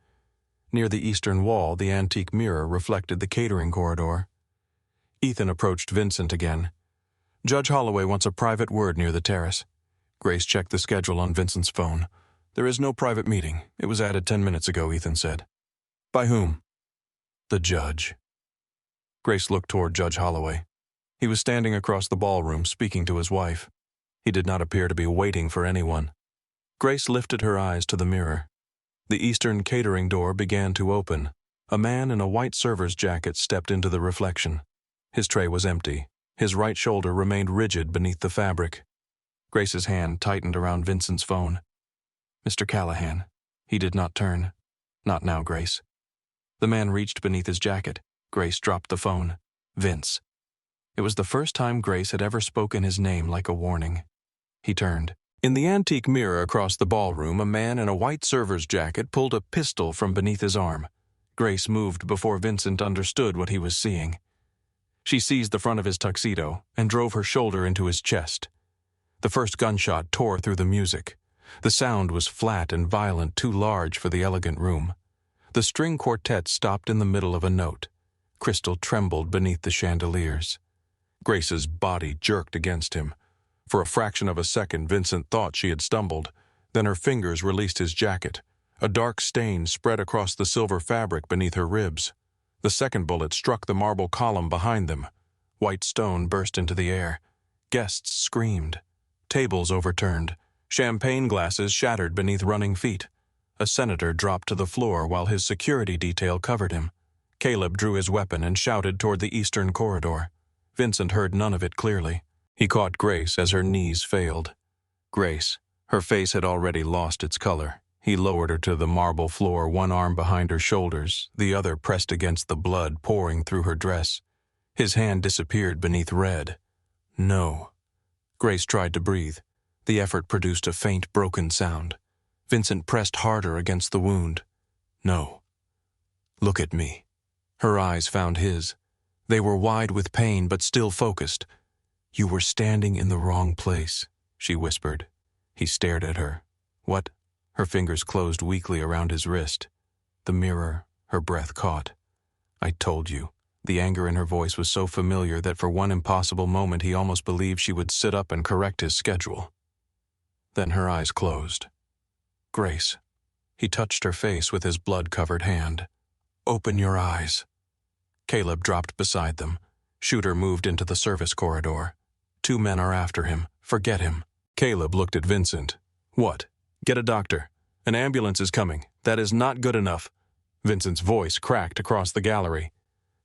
Speaker 1: Near the eastern wall, the antique mirror reflected the catering corridor. Ethan approached Vincent again. Judge Holloway wants a private word near the terrace. Grace checked the schedule on Vincent's phone. There is no private meeting. It was added 10 minutes ago, Ethan said. By whom? The judge. Grace looked toward Judge Holloway. He was standing across the ballroom, speaking to his wife. He did not appear to be waiting for anyone. Grace lifted her eyes to the mirror. The eastern catering door began to open. A man in a white server's jacket stepped into the reflection. His tray was empty. His right shoulder remained rigid beneath the fabric. Grace's hand tightened around Vincent's phone. Mr. Callahan. He did not turn. Not now, Grace. The man reached beneath his jacket. Grace dropped the phone. Vince. It was the first time Grace had ever spoken his name like a warning. He turned. In the antique mirror across the ballroom, a man in a white server's jacket pulled a pistol from beneath his arm. Grace moved before Vincent understood what he was seeing. She seized the front of his tuxedo and drove her shoulder into his chest. The first gunshot tore through the music. The sound was flat and violent, too large for the elegant room. The string quartet stopped in the middle of a note. Crystal trembled beneath the chandeliers. Grace's body jerked against him. For a fraction of a second, Vincent thought she had stumbled. Then her fingers released his jacket. A dark stain spread across the silver fabric beneath her ribs. The second bullet struck the marble column behind them. White stone burst into the air. Guests screamed. Tables overturned. Champagne glasses shattered beneath running feet. A senator dropped to the floor while his security detail covered him. Caleb drew his weapon and shouted toward the eastern corridor. Vincent heard none of it clearly. He caught Grace as her knees failed. Grace. Her face had already lost its color. He lowered her to the marble floor, one arm behind her shoulders, the other pressed against the blood pouring through her dress. His hand disappeared beneath red. No. Grace tried to breathe. The effort produced a faint, broken sound. Vincent pressed harder against the wound. No. Look at me. Her eyes found his. They were wide with pain, but still focused. You were standing in the wrong place, she whispered. He stared at her. What? Her fingers closed weakly around his wrist. The mirror, her breath caught. I told you. The anger in her voice was so familiar that for one impossible moment he almost believed she would sit up and correct his schedule. Then her eyes closed. Grace. He touched her face with his blood-covered hand. Open your eyes. Caleb dropped beside them. Shooter moved into the service corridor. 2 men are after him. Forget him. Caleb looked at Vincent. What? Get a doctor. An ambulance is coming. That is not good enough. Vincent's voice cracked across the gallery.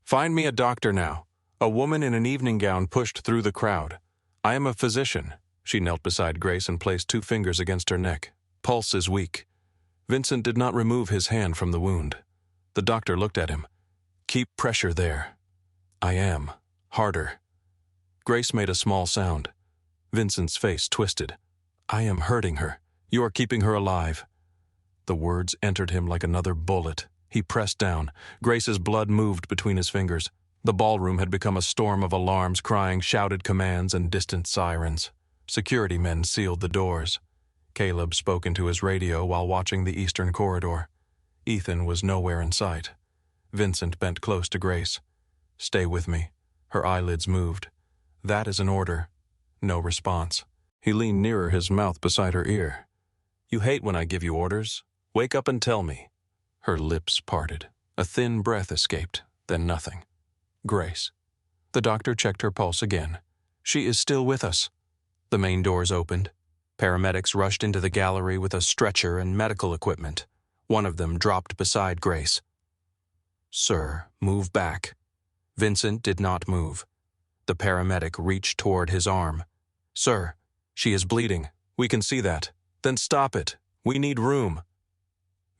Speaker 1: Find me a doctor now. A woman in an evening gown pushed through the crowd. I am a physician. She knelt beside Grace and placed 2 fingers against her neck. Pulse is weak. Vincent did not remove his hand from the wound. The doctor looked at him. Keep pressure there. I am. Harder. Grace made a small sound. Vincent's face twisted. I am hurting her. You are keeping her alive. The words entered him like another bullet. He pressed down. Grace's blood moved between his fingers. The ballroom had become a storm of alarms, crying, shouted commands, and distant sirens. Security men sealed the doors. Caleb spoke into his radio while watching the eastern corridor. Ethan was nowhere in sight. Vincent bent close to Grace. Stay with me. Her eyelids moved. That is an order. No response. He leaned nearer, his mouth beside her ear. You hate when I give you orders. Wake up and tell me. Her lips parted. A thin breath escaped, then nothing. Grace. The doctor checked her pulse again. She is still with us. The main doors opened. Paramedics rushed into the gallery with a stretcher and medical equipment. One of them dropped beside Grace. Sir, move back. Vincent did not move. The paramedic reached toward his arm. Sir, she is bleeding. We can see that. Then stop it. We need room.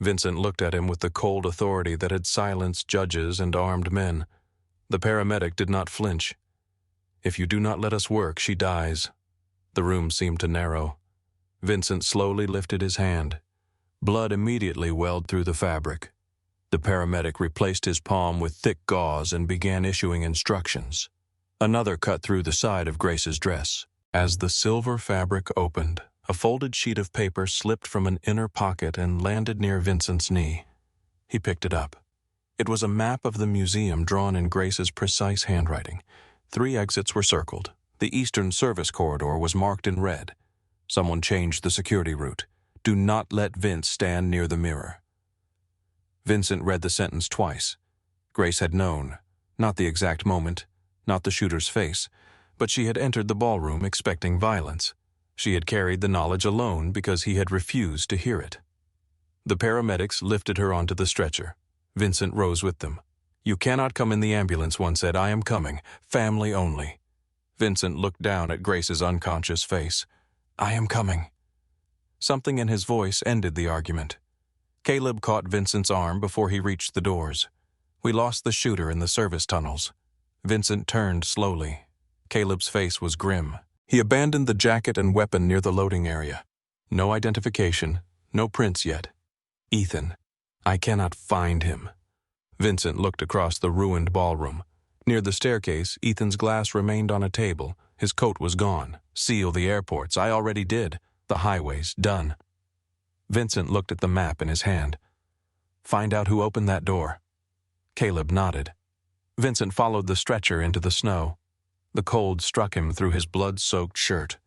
Speaker 1: Vincent looked at him with the cold authority that had silenced judges and armed men. The paramedic did not flinch. If you do not let us work, she dies. The room seemed to narrow. Vincent slowly lifted his hand. Blood immediately welled through the fabric. The paramedic replaced his palm with thick gauze and began issuing instructions. Another cut through the side of Grace's dress. As the silver fabric opened, a folded sheet of paper slipped from an inner pocket and landed near Vincent's knee. He picked it up. It was a map of the museum drawn in Grace's precise handwriting. 3 exits were circled. The eastern service corridor was marked in red. Someone changed the security route. Do not let Vince stand near the mirror. Vincent read the sentence twice. Grace had known, not the exact moment, not the shooter's face, but she had entered the ballroom expecting violence. She had carried the knowledge alone because he had refused to hear it. The paramedics lifted her onto the stretcher. Vincent rose with them. You cannot come in the ambulance, one said. I am coming. Family only. Vincent looked down at Grace's unconscious face. I am coming. Something in his voice ended the argument. Caleb caught Vincent's arm before he reached the doors. We lost the shooter in the service tunnels. Vincent turned slowly. Caleb's face was grim. He abandoned the jacket and weapon near the loading area. No identification, no prints yet. Ethan. I cannot find him. Vincent looked across the ruined ballroom. Near the staircase, Ethan's glass remained on a table. His coat was gone. Seal the airports. I already did. The highways. Done. Vincent looked at the map in his hand. Find out who opened that door. Caleb nodded. Vincent followed the stretcher into the snow. The cold struck him through his blood-soaked shirt.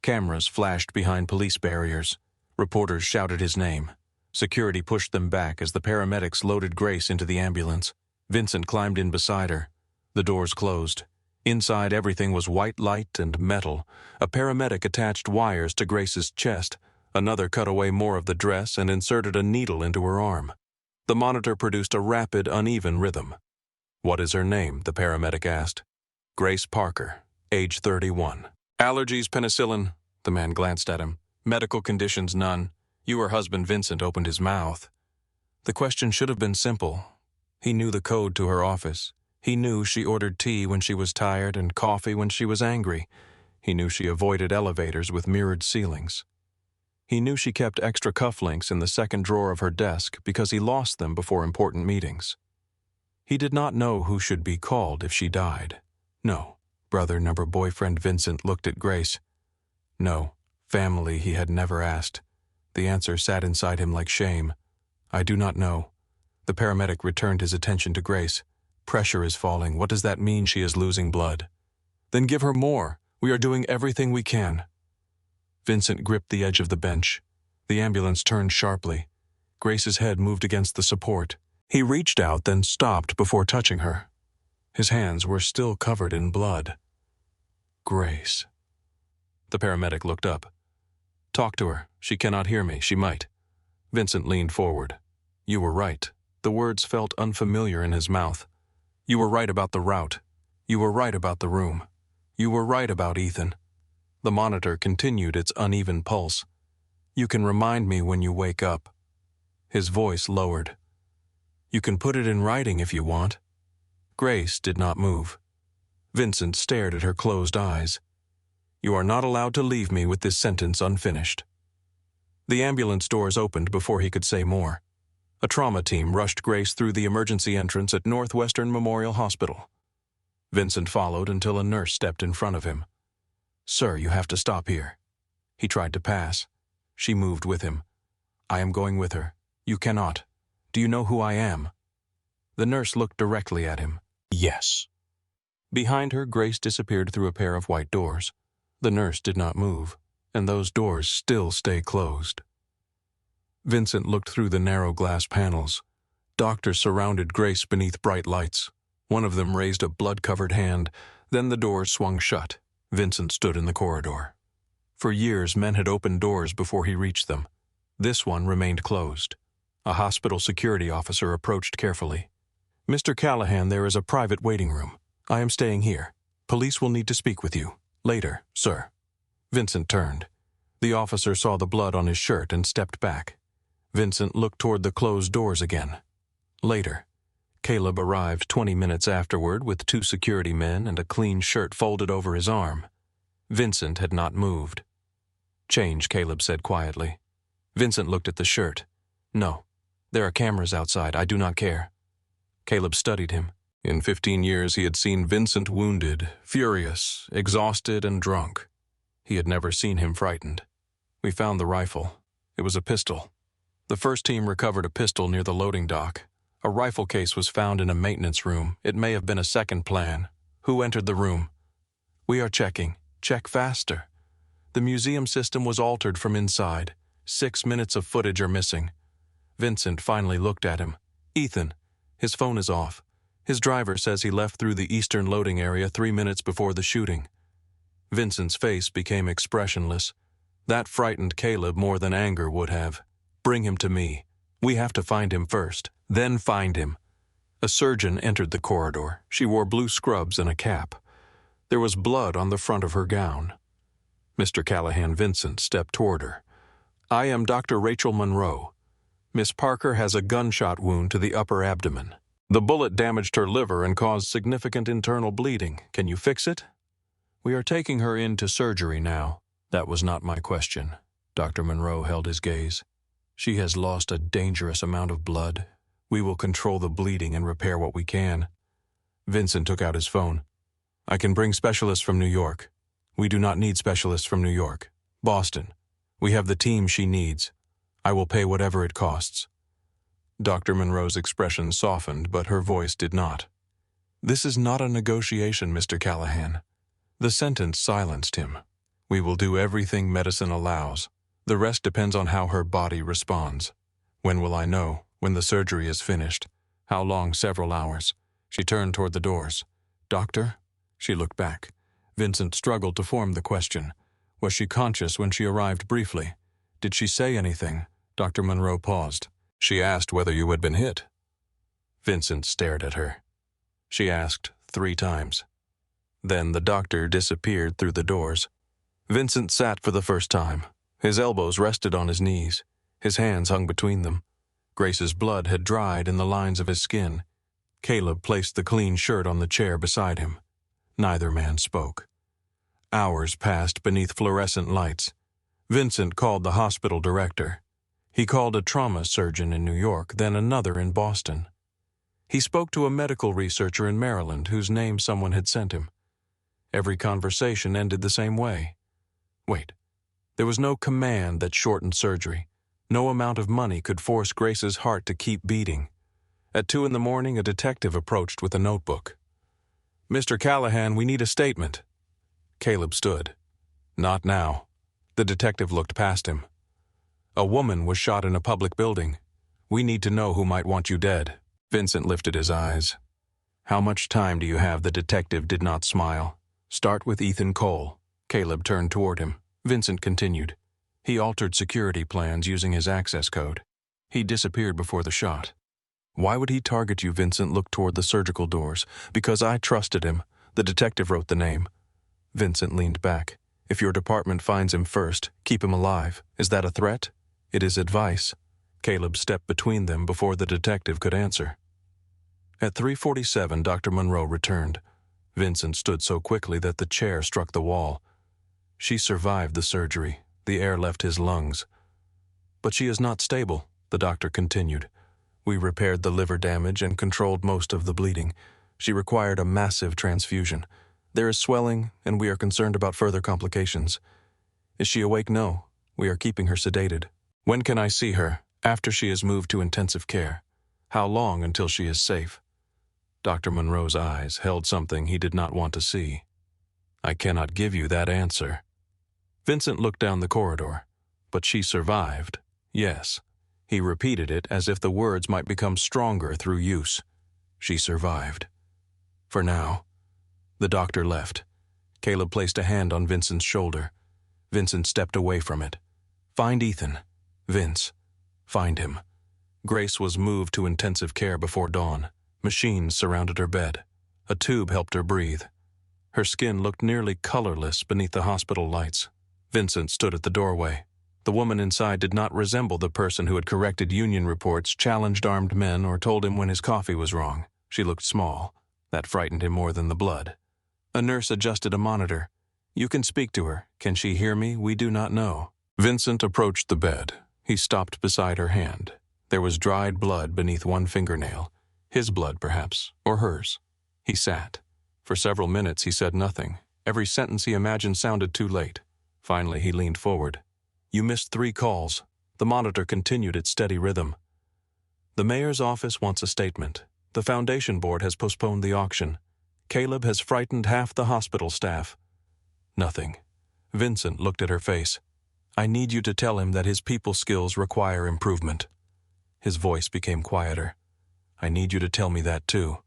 Speaker 1: Cameras flashed behind police barriers. Reporters shouted his name. Security pushed them back as the paramedics loaded Grace into the ambulance. Vincent climbed in beside her. The doors closed. Inside, everything was white light and metal. A paramedic attached wires to Grace's chest. Another cut away more of the dress and inserted a needle into her arm. The monitor produced a rapid, uneven rhythm. What is her name? The paramedic asked. Grace Parker, age 31. Allergies, penicillin. The man glanced at him. Medical conditions, none. You or husband Vincent opened his mouth. The question should have been simple. He knew the code to her office. He knew she ordered tea when she was tired and coffee when she was angry. He knew she avoided elevators with mirrored ceilings. He knew she kept extra cufflinks in the second drawer of her desk because he lost them before important meetings. He did not know who should be called if she died. No, brother number boyfriend Vincent looked at Grace. No, family he had never asked. The answer sat inside him like shame. I do not know. The paramedic returned his attention to Grace. Pressure is falling. What does that mean? She is losing blood. Then give her more. We are doing everything we can. Vincent gripped the edge of the bench. The ambulance turned sharply. Grace's head moved against the support. He reached out, then stopped before touching her. His hands were still covered in blood. Grace. The paramedic looked up. Talk to her. She cannot hear me. She might. Vincent leaned forward. You were right. The words felt unfamiliar in his mouth. You were right about the route. You were right about the room. You were right about Ethan. The monitor continued its uneven pulse. You can remind me when you wake up. His voice lowered. You can put it in writing if you want. Grace did not move. Vincent stared at her closed eyes. You are not allowed to leave me with this sentence unfinished. The ambulance doors opened before he could say more. A trauma team rushed Grace through the emergency entrance at Northwestern Memorial Hospital. Vincent followed until a nurse stepped in front of him. Sir, you have to stop here. He tried to pass. She moved with him. I am going with her. You cannot. Do you know who I am? The nurse looked directly at him. Yes. Behind her, Grace disappeared through a pair of white doors. The nurse did not move, and those doors still stay closed. Vincent looked through the narrow glass panels. Doctors surrounded Grace beneath bright lights. One of them raised a blood-covered hand. Then the doors swung shut. Vincent stood in the corridor. For years, men had opened doors before he reached them. This one remained closed. A hospital security officer approached carefully. Mr. Callahan, there is a private waiting room. I am staying here. Police will need to speak with you. Later, sir. Vincent turned. The officer saw the blood on his shirt and stepped back. Vincent looked toward the closed doors again. Later. Caleb arrived 20 minutes afterward with 2 security men and a clean shirt folded over his arm. Vincent had not moved. Change, Caleb said quietly. Vincent looked at the shirt. No. There are cameras outside. I do not care. Caleb studied him. In 15 years he had seen Vincent wounded, furious, exhausted, and drunk. He had never seen him frightened. We found the rifle. It was a pistol. The first team recovered a pistol near the loading dock. A rifle case was found in a maintenance room. It may have been a second plan. Who entered the room? We are checking. Check faster. The museum system was altered from inside. 6 minutes of footage are missing. Vincent finally looked at him. Ethan. His phone is off. His driver says he left through the eastern loading area 3 minutes before the shooting. Vincent's face became expressionless. That frightened Caleb more than anger would have. Bring him to me. We have to find him first, then find him. A surgeon entered the corridor. She wore blue scrubs and a cap. There was blood on the front of her gown. Mr. Callahan Vincent stepped toward her. I am Dr. Rachel Monroe. Miss Parker has a gunshot wound to the upper abdomen. The bullet damaged her liver and caused significant internal bleeding. Can you fix it? We are taking her into surgery now. That was not my question. Dr. Monroe held his gaze. She has lost a dangerous amount of blood. We will control the bleeding and repair what we can. Vincent took out his phone. I can bring specialists from New York. We do not need specialists from New York. Boston. We have the team she needs. I will pay whatever it costs. Dr. Monroe's expression softened, but her voice did not. This is not a negotiation, Mr. Callahan. The sentence silenced him. We will do everything medicine allows. The rest depends on how her body responds. When will I know? When the surgery is finished. How long? Several hours. She turned toward the doors. Doctor? She looked back. Vincent struggled to form the question. Was she conscious when she arrived briefly? Did she say anything? Dr. Monroe paused. She asked whether you had been hit. Vincent stared at her. She asked 3 times. Then the doctor disappeared through the doors. Vincent sat for the first time. His elbows rested on his knees. His hands hung between them. Grace's blood had dried in the lines of his skin. Caleb placed the clean shirt on the chair beside him. Neither man spoke. Hours passed beneath fluorescent lights. Vincent called the hospital director. He called a trauma surgeon in New York, then another in Boston. He spoke to a medical researcher in Maryland whose name someone had sent him. Every conversation ended the same way. Wait, there was no command that shortened surgery. No amount of money could force Grace's heart to keep beating. At 2 a.m, a detective approached with a notebook. "Mr. Callahan, we need a statement." Caleb stood. "Not now." The detective looked past him. "A woman was shot in a public building. We need to know who might want you dead." Vincent lifted his eyes. "How much time do you have?" The detective did not smile. "Start with Ethan Cole." Caleb turned toward him. Vincent continued. "He altered security plans using his access code. He disappeared before the shot." "Why would he target you?" Vincent looked toward the surgical doors. "Because I trusted him." The detective wrote the name. Vincent leaned back. "If your department finds him first, keep him alive. Is that a threat?" "It is advice." Caleb stepped between them before the detective could answer. At 3:47, Dr. Monroe returned. Vincent stood so quickly that the chair struck the wall. "She survived the surgery. The air left his lungs." "But she is not stable," the doctor continued. "We repaired the liver damage and controlled most of the bleeding. She required a massive transfusion. There is swelling, and we are concerned about further complications." "Is she awake?" "No. We are keeping her sedated." "When can I see her?" "After she is moved to intensive care." "How long until she is safe?" Dr. Monroe's eyes held something he did not want to see. "I cannot give you that answer." Vincent looked down the corridor. "But she survived." "Yes." He repeated it as if the words might become stronger through use. "She survived. For now." The doctor left. Caleb placed a hand on Vincent's shoulder. Vincent stepped away from it. "Find Ethan." "Vince." "Find him." Grace was moved to intensive care before dawn. Machines surrounded her bed. A tube helped her breathe. Her skin looked nearly colorless beneath the hospital lights. Vincent stood at the doorway. The woman inside did not resemble the person who had corrected union reports, challenged armed men, or told him when his coffee was wrong. She looked small. That frightened him more than the blood. A nurse adjusted a monitor. "You can speak to her. Can she hear me? We do not know." Vincent approached the bed. He stopped beside her hand. There was dried blood beneath one fingernail. His blood, perhaps, or hers. He sat. For several minutes he said nothing. Every sentence he imagined sounded too late. Finally he leaned forward. "You missed 3 calls." The monitor continued its steady rhythm. "The mayor's office wants a statement. The foundation board has postponed the auction. Caleb has frightened half the hospital staff." Nothing. Vincent looked at her face. "I need you to tell him that his people skills require improvement." His voice became quieter. "I need you to tell me that too."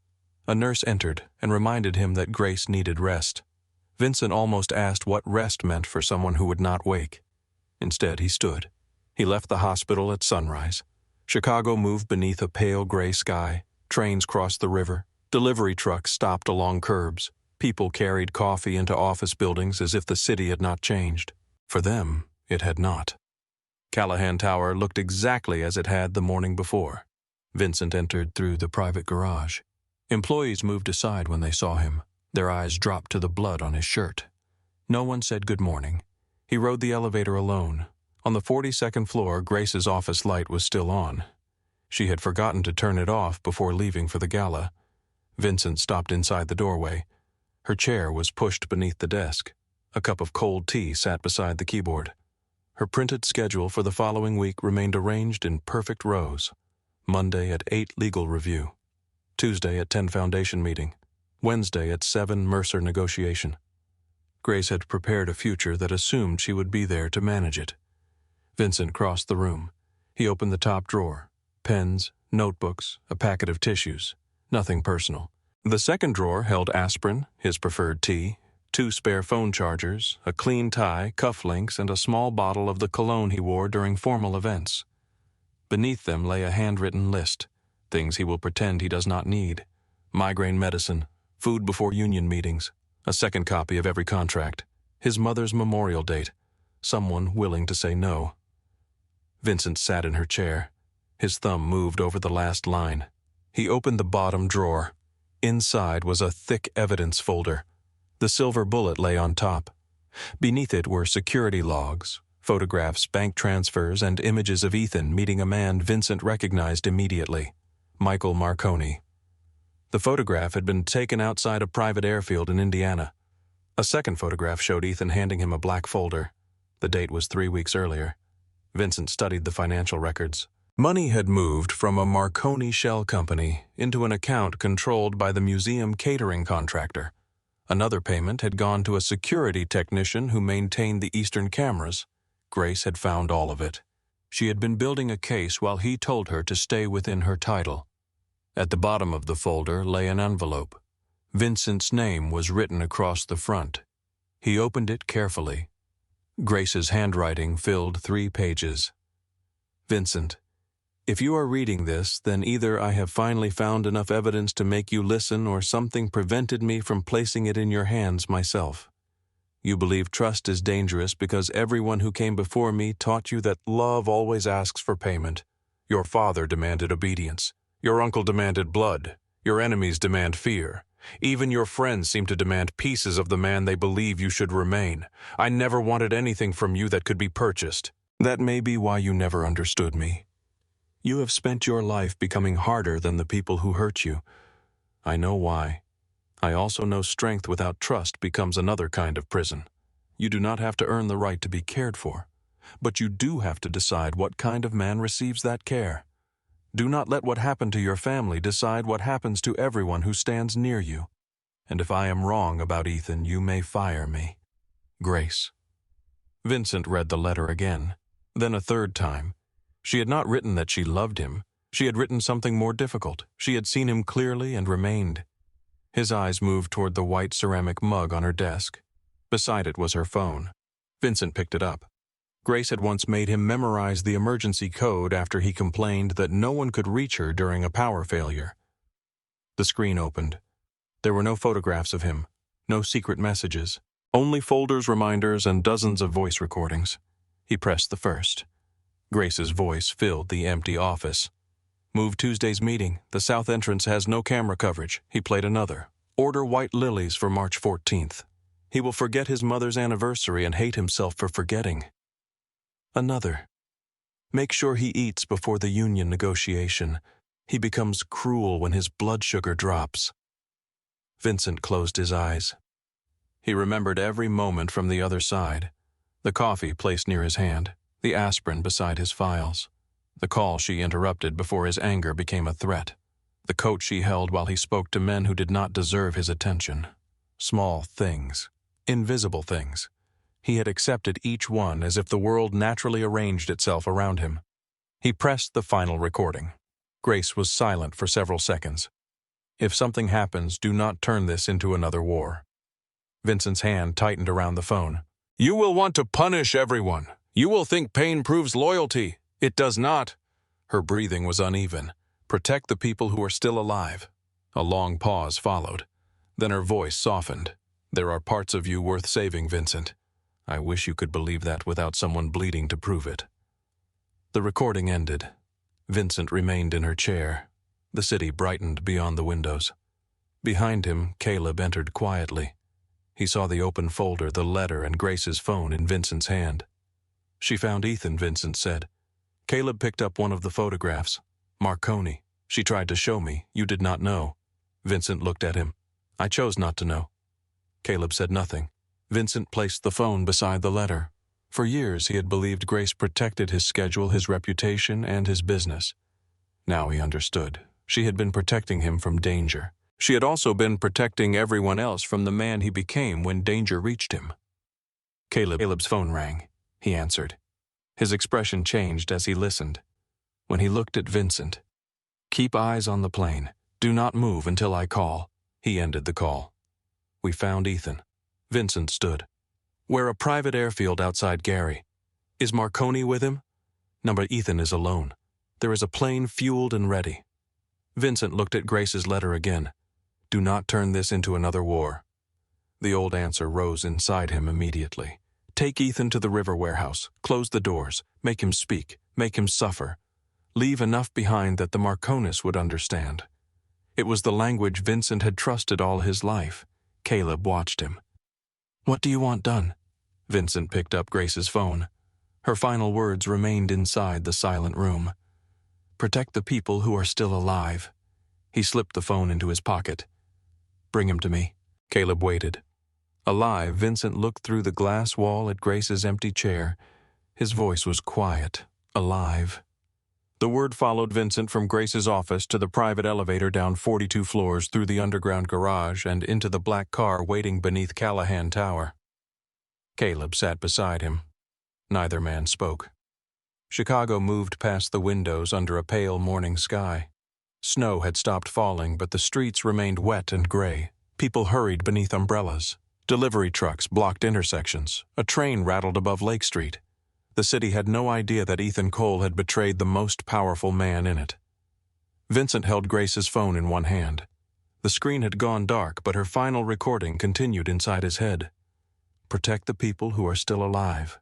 Speaker 1: A nurse entered and reminded him that Grace needed rest. Vincent almost asked what rest meant for someone who would not wake. Instead, he stood. He left the hospital at sunrise. Chicago moved beneath a pale gray sky. Trains crossed the river. Delivery trucks stopped along curbs. People carried coffee into office buildings as if the city had not changed. For them, it had not. Callahan Tower looked exactly as it had the morning before. Vincent entered through the private garage. Employees moved aside when they saw him. Their eyes dropped to the blood on his shirt. No one said good morning. He rode the elevator alone. On the 42nd floor, Grace's office light was still on. She had forgotten to turn it off before leaving for the gala. Vincent stopped inside the doorway. Her chair was pushed beneath the desk. A cup of cold tea sat beside the keyboard. Her printed schedule for the following week remained arranged in perfect rows. Monday at 8 legal review. Tuesday at 10 foundation meeting. Wednesday at 7 Mercer negotiation. Grace had prepared a future that assumed she would be there to manage it. Vincent crossed the room. He opened the top drawer. Pens, notebooks, a packet of tissues. Nothing personal. The second drawer held aspirin, his preferred tea, 2 spare phone chargers, a clean tie, cufflinks, and a small bottle of the cologne he wore during formal events. Beneath them lay a handwritten list, things he will pretend he does not need. Migraine medicine, food before union meetings, a second copy of every contract. His mother's memorial date. Someone willing to say no. Vincent sat in her chair. His thumb moved over the last line. He opened the bottom drawer. Inside was a thick evidence folder. The silver bullet lay on top. Beneath it were security logs, photographs, bank transfers, and images of Ethan meeting a man Vincent recognized immediately, Michael Marconi. The photograph had been taken outside a private airfield in Indiana. A second photograph showed Ethan handing him a black folder. The date was 3 weeks earlier. Vincent studied the financial records. Money had moved from a Marconi shell company into an account controlled by the museum catering contractor. Another payment had gone to a security technician who maintained the Eastern cameras. Grace had found all of it. She had been building a case while he told her to stay within her title. At the bottom of the folder lay an envelope. Vincent's name was written across the front. He opened it carefully. Grace's handwriting filled 3 pages. Vincent, if you are reading this, then either I have finally found enough evidence to make you listen or something prevented me from placing it in your hands myself. You believe trust is dangerous because everyone who came before me taught you that love always asks for payment. Your father demanded obedience. Your uncle demanded blood. Your enemies demand fear. Even your friends seem to demand pieces of the man they believe you should remain. I never wanted anything from you that could be purchased. That may be why you never understood me. You have spent your life becoming harder than the people who hurt you. I know why. I also know strength without trust becomes another kind of prison. You do not have to earn the right to be cared for, but you do have to decide what kind of man receives that care. Do not let what happened to your family decide what happens to everyone who stands near you. And if I am wrong about Ethan, you may fire me. Grace. Vincent read the letter again, then a third time. She had not written that she loved him. She had written something more difficult. She had seen him clearly and remained. His eyes moved toward the white ceramic mug on her desk. Beside it was her phone. Vincent picked it up. Grace had once made him memorize the emergency code after he complained that no one could reach her during a power failure. The screen opened. There were no photographs of him, no secret messages, only folders, reminders, and dozens of voice recordings. He pressed the first. Grace's voice filled the empty office. Move Tuesday's meeting. The south entrance has no camera coverage. He played another. Order white lilies for March 14th. He will forget his mother's anniversary and hate himself for forgetting. Another. Make sure he eats before the union negotiation. He becomes cruel when his blood sugar drops. Vincent closed his eyes. He remembered every moment from the other side. The coffee placed near his hand, the aspirin beside his files, the call she interrupted before his anger became a threat, the coat she held while he spoke to men who did not deserve his attention. Small things, invisible things. He had accepted each one as if the world naturally arranged itself around him. He pressed the final recording. Grace was silent for several seconds. If something happens, do not turn this into another war. Vincent's hand tightened around the phone. You will want to punish everyone. You will think pain proves loyalty. It does not. Her breathing was uneven. Protect the people who are still alive. A long pause followed. Then her voice softened. There are parts of you worth saving, Vincent. I wish you could believe that without someone bleeding to prove it. The recording ended. Vincent remained in her chair. The city brightened beyond the windows. Behind him, Caleb entered quietly. He saw the open folder, the letter, and Grace's phone in Vincent's hand. She found Ethan, Vincent said. Caleb picked up one of the photographs. Marconi. She tried to show me. You did not know. Vincent looked at him. I chose not to know. Caleb said nothing. Vincent placed the phone beside the letter. For years he had believed Grace protected his schedule, his reputation, and his business. Now he understood. She had been protecting him from danger. She had also been protecting everyone else from the man he became when danger reached him. Caleb's phone rang. He answered. His expression changed as he listened. When he looked at Vincent, keep eyes on the plane. Do not move until I call. He ended the call. We found Ethan. Vincent stood. We're a private airfield outside Gary. Is Marconi with him? No, but Ethan is alone. There is a plane fueled and ready. Vincent looked at Grace's letter again. Do not turn this into another war. The old answer rose inside him immediately. Take Ethan to the river warehouse, close the doors, make him speak, make him suffer. Leave enough behind that the Marconis would understand. It was the language Vincent had trusted all his life. Caleb watched him. What do you want done? Vincent picked up Grace's phone. Her final words remained inside the silent room. Protect the people who are still alive. He slipped the phone into his pocket. Bring him to me. Caleb waited. Alive, Vincent looked through the glass wall at Grace's empty chair. His voice was quiet, alive. The word followed Vincent from Grace's office to the private elevator down 42 floors through the underground garage and into the black car waiting beneath Callahan Tower. Caleb sat beside him. Neither man spoke. Chicago moved past the windows under a pale morning sky. Snow had stopped falling, but the streets remained wet and gray. People hurried beneath umbrellas. Delivery trucks blocked intersections. A train rattled above Lake Street. The city had no idea that Ethan Cole had betrayed the most powerful man in it. Vincent held Grace's phone in one hand. The screen had gone dark, but her final recording continued inside his head. Protect the people who are still alive.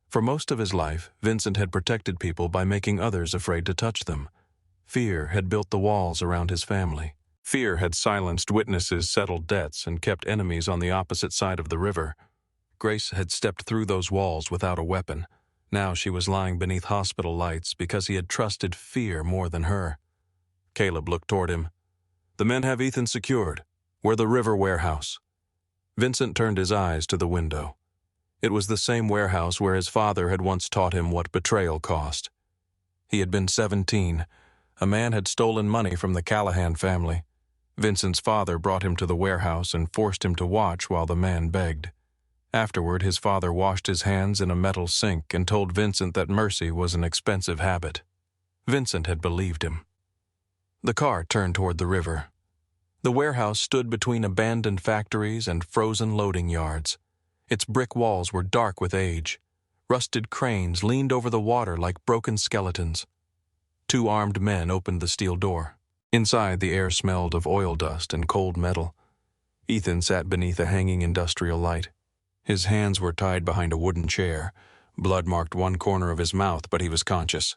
Speaker 1: For most of his life, Vincent had protected people by making others afraid to touch them. Fear had built the walls around his family. Fear had silenced witnesses, settled debts, and kept enemies on the opposite side of the river. Grace had stepped through those walls without a weapon. Now she was lying beneath hospital lights because he had trusted fear more than her. Caleb looked toward him. The men have Ethan secured. We're the river warehouse. Vincent turned his eyes to the window. It was the same warehouse where his father had once taught him what betrayal cost. He had been 17. A man had stolen money from the Callahan family. Vincent's father brought him to the warehouse and forced him to watch while the man begged. Afterward, his father washed his hands in a metal sink and told Vincent that mercy was an expensive habit. Vincent had believed him. The car turned toward the river. The warehouse stood between abandoned factories and frozen loading yards. Its brick walls were dark with age. Rusted cranes leaned over the water like broken skeletons. 2 armed men opened the steel door. Inside, the air smelled of oil dust and cold metal. Ethan sat beneath a hanging industrial light. His hands were tied behind a wooden chair. Blood marked one corner of his mouth, but he was conscious.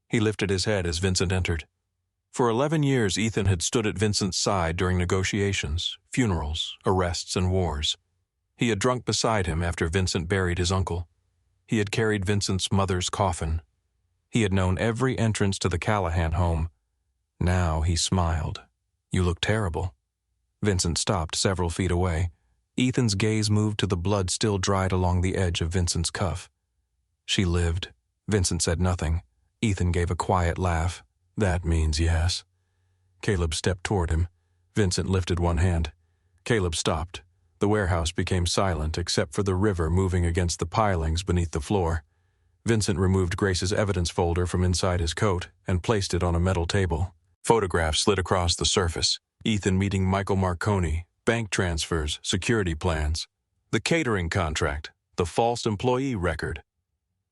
Speaker 1: He lifted his head as Vincent entered. For 11 years, Ethan had stood at Vincent's side during negotiations, funerals, arrests, and wars. He had drunk beside him after Vincent buried his uncle. He had carried Vincent's mother's coffin. He had known every entrance to the Callahan home. Now he smiled. You look terrible. Vincent stopped several feet away. Ethan's gaze moved to the blood still dried along the edge of Vincent's cuff. She lived. Vincent said nothing. Ethan gave a quiet laugh. That means yes. Caleb stepped toward him. Vincent lifted one hand. Caleb stopped. The warehouse became silent except for the river moving against the pilings beneath the floor. Vincent removed Grace's evidence folder from inside his coat and placed it on a metal table. Photographs slid across the surface. Ethan meeting Michael Marconi, bank transfers, security plans, the catering contract, the false employee record.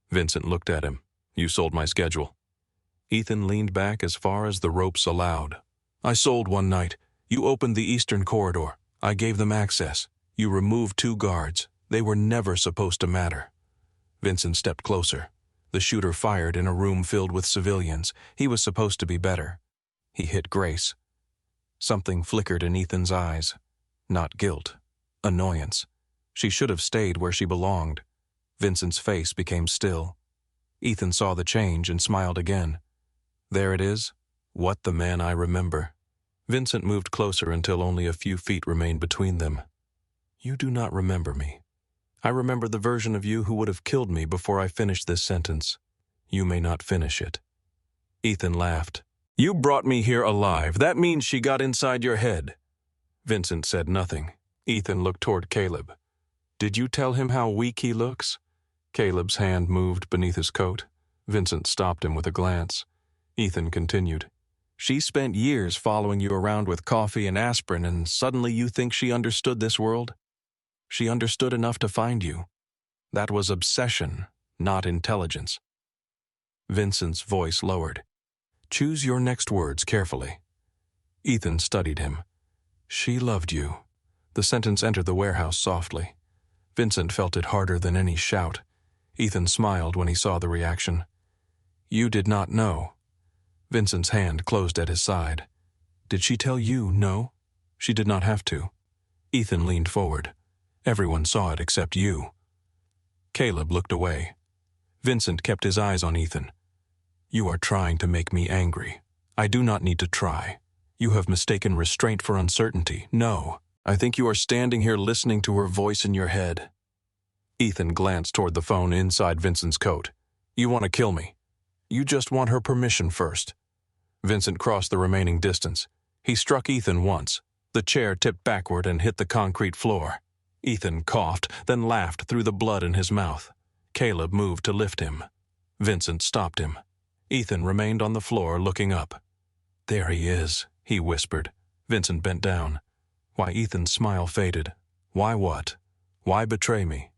Speaker 1: Vincent looked at him. You sold my schedule. Ethan leaned back as far as the ropes allowed. I sold one night. You opened the eastern corridor. I gave them access. You removed 2 guards. They were never supposed to matter. Vincent stepped closer. The shooter fired in a room filled with civilians. He was supposed to be better. He hit Grace. Something flickered in Ethan's eyes. Not guilt. Annoyance. She should have stayed where she belonged. Vincent's face became still. Ethan saw the change and smiled again. There it is. What the man I remember. Vincent moved closer until only a few feet remained between them. You do not remember me. I remember the version of you who would have killed me before I finished this sentence. You may not finish it. Ethan laughed. You brought me here alive. That means she got inside your head. Vincent said nothing. Ethan looked toward Caleb. Did you tell him how weak he looks? Caleb's hand moved beneath his coat. Vincent stopped him with a glance. Ethan continued. She spent years following you around with coffee and aspirin, and suddenly you think she understood this world? She understood enough to find you. That was obsession, not intelligence. Vincent's voice lowered. Choose your next words carefully. Ethan studied him. She loved you. The sentence entered the warehouse softly. Vincent felt it harder than any shout. Ethan smiled when he saw the reaction. You did not know. Vincent's hand closed at his side. Did she tell you no? She did not have to. Ethan leaned forward. Everyone saw it except you. Caleb looked away. Vincent kept his eyes on Ethan. You are trying to make me angry. I do not need to try. You have mistaken restraint for uncertainty. No, I think you are standing here listening to her voice in your head. Ethan glanced toward the phone inside Vincent's coat. You want to kill me. You just want her permission first. Vincent crossed the remaining distance. He struck Ethan once. The chair tipped backward and hit the concrete floor. Ethan coughed, then laughed through the blood in his mouth. Caleb moved to lift him. Vincent stopped him. Ethan remained on the floor looking up. There he is, he whispered. Vincent bent down. Why, Ethan's smile faded. Why what? Why betray me?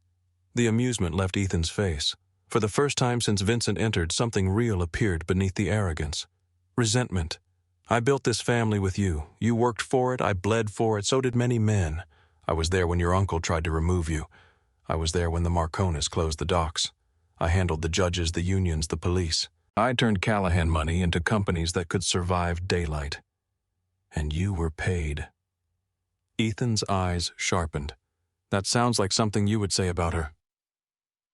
Speaker 1: The amusement left Ethan's face. For the first time since Vincent entered, something real appeared beneath the arrogance. Resentment. I built this family with you. You worked for it, I bled for it, so did many men. I was there when your uncle tried to remove you. I was there when the Marconis closed the docks. I handled the judges, the unions, the police. I turned Callahan money into companies that could survive daylight. And you were paid. Ethan's eyes sharpened. That sounds like something you would say about her.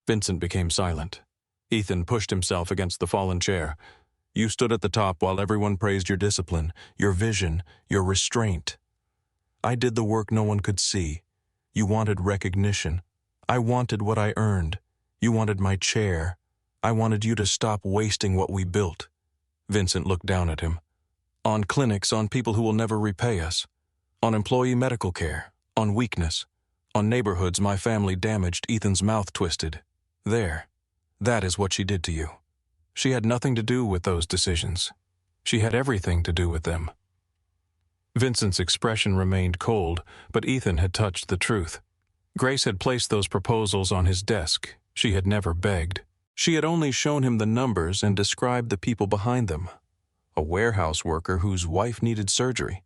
Speaker 1: Vincent became silent. Ethan pushed himself against the fallen chair. You stood at the top while everyone praised your discipline, your vision, your restraint. I did the work no one could see. You wanted recognition. I wanted what I earned. You wanted my chair. I wanted you to stop wasting what we built. Vincent looked down at him. On clinics, on people who will never repay us. On employee medical care. On weakness. On neighborhoods my family damaged. Ethan's mouth twisted. There. That is what she did to you. She had nothing to do with those decisions. She had everything to do with them. Vincent's expression remained cold, but Ethan had touched the truth. Grace had placed those proposals on his desk. She had never begged. She had only shown him the numbers and described the people behind them. A warehouse worker whose wife needed surgery.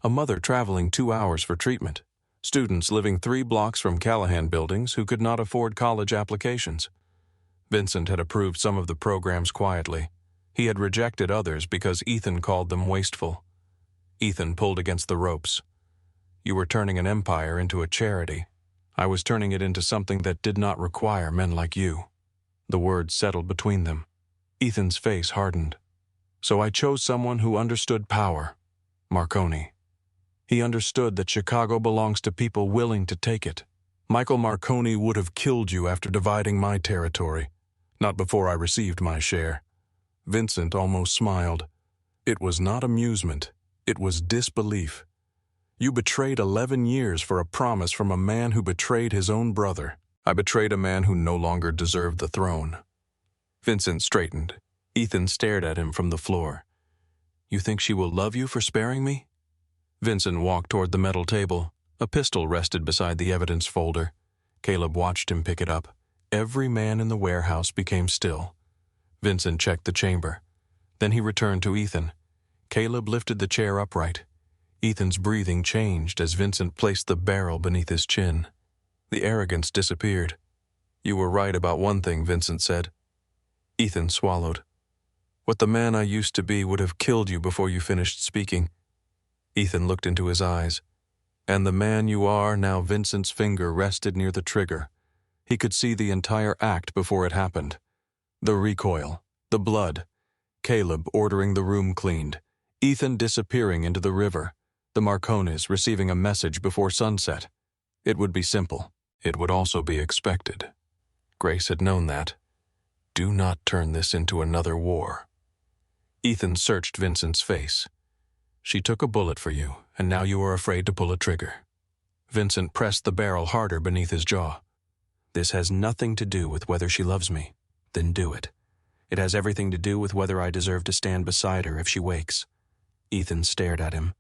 Speaker 1: A mother traveling 2 hours for treatment. Students living 3 blocks from Callahan buildings who could not afford college applications. Vincent had approved some of the programs quietly. He had rejected others because Ethan called them wasteful. Ethan pulled against the ropes. You were turning an empire into a charity. I was turning it into something that did not require men like you. The words settled between them. Ethan's face hardened. So I chose someone who understood power. Marconi. He understood that Chicago belongs to people willing to take it. Michael Marconi would have killed you after dividing my territory. Not before I received my share. Vincent almost smiled. It was not amusement. It was disbelief. You betrayed 11 years for a promise from a man who betrayed his own brother. I betrayed a man who no longer deserved the throne. Vincent straightened. Ethan stared at him from the floor. You think she will love you for sparing me? Vincent walked toward the metal table. A pistol rested beside the evidence folder. Caleb watched him pick it up. Every man in the warehouse became still. Vincent checked the chamber. Then he returned to Ethan. Caleb lifted the chair upright. Ethan's breathing changed as Vincent placed the barrel beneath his chin. The arrogance disappeared. You were right about one thing, Vincent said. Ethan swallowed. What the man I used to be would have killed you before you finished speaking. Ethan looked into his eyes. And the man you are, now Vincent's finger rested near the trigger. He could see the entire act before it happened. The recoil, the blood, Caleb ordering the room cleaned, Ethan disappearing into the river, the Marconis receiving a message before sunset. It would be simple. It would also be expected. Grace had known that. Do not turn this into another war. Ethan searched Vincent's face. She took a bullet for you, and now you are afraid to pull a trigger. Vincent pressed the barrel harder beneath his jaw. This has nothing to do with whether she loves me. Then do it. It has everything to do with whether I deserve to stand beside her if she wakes. Ethan stared at him.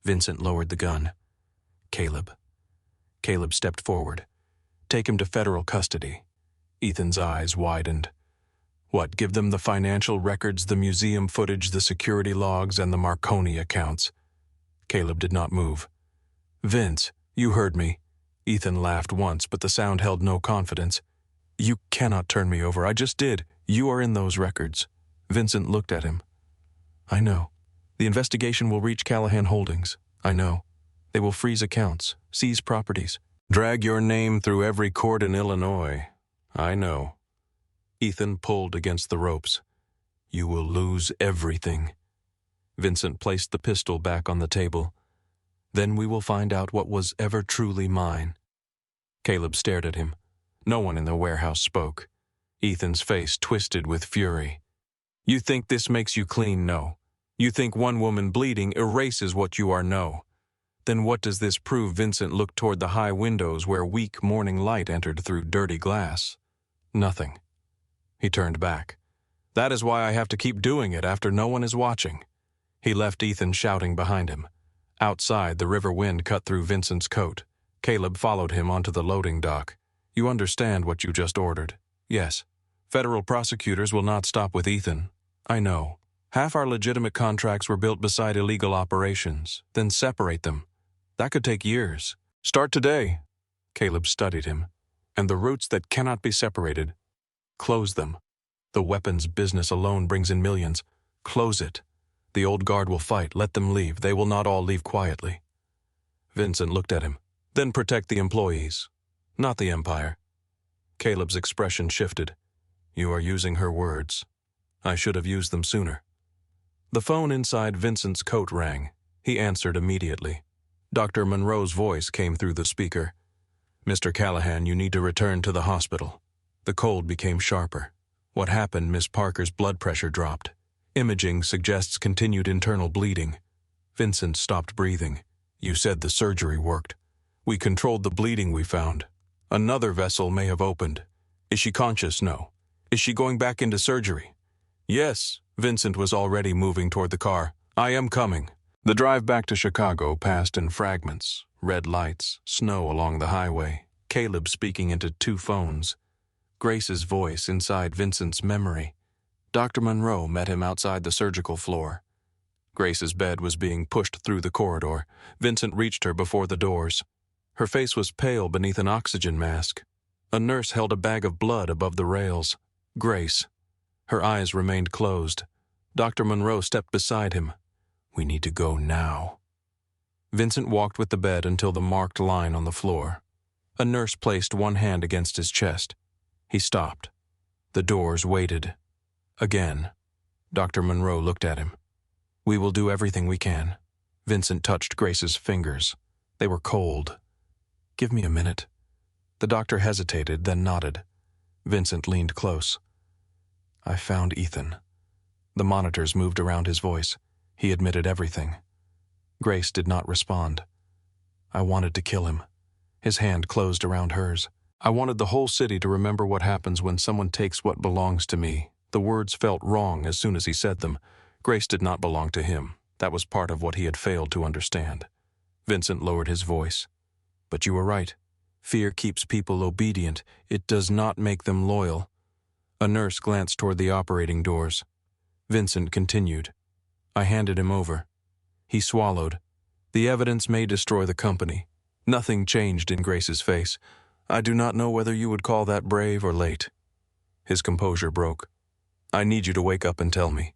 Speaker 1: Vincent lowered the gun. Caleb. Caleb stepped forward. Take him to federal custody. Ethan's eyes widened. What, give them the financial records, the museum footage, the security logs, and the Marconi accounts? Caleb did not move. Vince, You heard me. Ethan laughed once, but the sound held no confidence. You cannot turn me over. I just did. You are in those records. Vincent looked at him. I know. The investigation will reach Callahan Holdings. I know. They will freeze accounts, seize properties. Drag your name through every court in Illinois. I know. Ethan pulled against the ropes. You will lose everything. Vincent placed the pistol back on the table. Then we will find out what was ever truly mine. Caleb stared at him. No one in the warehouse spoke. Ethan's face twisted with fury. You think this makes you clean? No. You think one woman bleeding erases what you are? No. Then what does this prove? Vincent looked toward the high windows where weak morning light entered through dirty glass. Nothing. He turned back. That is why I have to keep doing it after no one is watching. He left Ethan shouting behind him. Outside, the river wind cut through Vincent's coat. Caleb followed him onto the loading dock. You understand what you just ordered? Yes. Federal prosecutors will not stop with Ethan. I know. Half our legitimate contracts were built beside illegal operations. Then separate them. That could take years. Start today. Caleb studied him. And the routes that cannot be separated, close them. The weapons business alone brings in millions. Close it. The old guard will fight. Let them leave. They will not all leave quietly. Vincent looked at him. Then protect the employees, not the empire. Caleb's expression shifted. You are using her words. I should have used them sooner. The phone inside Vincent's coat rang. He answered immediately. Dr. Monroe's voice came through the speaker. Mr. Callahan, you need to return to the hospital. The cold became sharper. What happened? Miss Parker's blood pressure dropped. Imaging suggests continued internal bleeding. Vincent stopped breathing. You said the surgery worked. We controlled the bleeding we found. Another vessel may have opened. Is she conscious? No. Is she going back into surgery? Yes. Vincent was already moving toward the car. I am coming. The drive back to Chicago passed in fragments. Red lights, snow along the highway. Caleb speaking into two phones. Grace's voice inside Vincent's memory. Dr. Monroe met him outside the surgical floor. Grace's bed was being pushed through the corridor. Vincent reached her before the doors. Her face was pale beneath an oxygen mask. A nurse held a bag of blood above the rails. Grace. Her eyes remained closed. Dr. Monroe stepped beside him. We need to go now. Vincent walked with the bed until the marked line on the floor. A nurse placed one hand against his chest. He stopped. The doors waited. Again. Dr. Monroe looked at him. We will do everything we can. Vincent touched Grace's fingers. They were cold. Give me a minute. The doctor hesitated, then nodded. Vincent leaned close. I found Ethan. The monitors moved around his voice. He admitted everything. Grace did not respond. I wanted to kill him. His hand closed around hers. I wanted the whole city to remember what happens when someone takes what belongs to me. The words felt wrong as soon as he said them. Grace did not belong to him. That was part of what he had failed to understand. Vincent lowered his voice. But you were right. Fear keeps people obedient. It does not make them loyal. A nurse glanced toward the operating doors. Vincent continued. I handed him over. He swallowed. The evidence may destroy the company. Nothing changed in Grace's face. I do not know whether you would call that brave or late. His composure broke. I need you to wake up and tell me.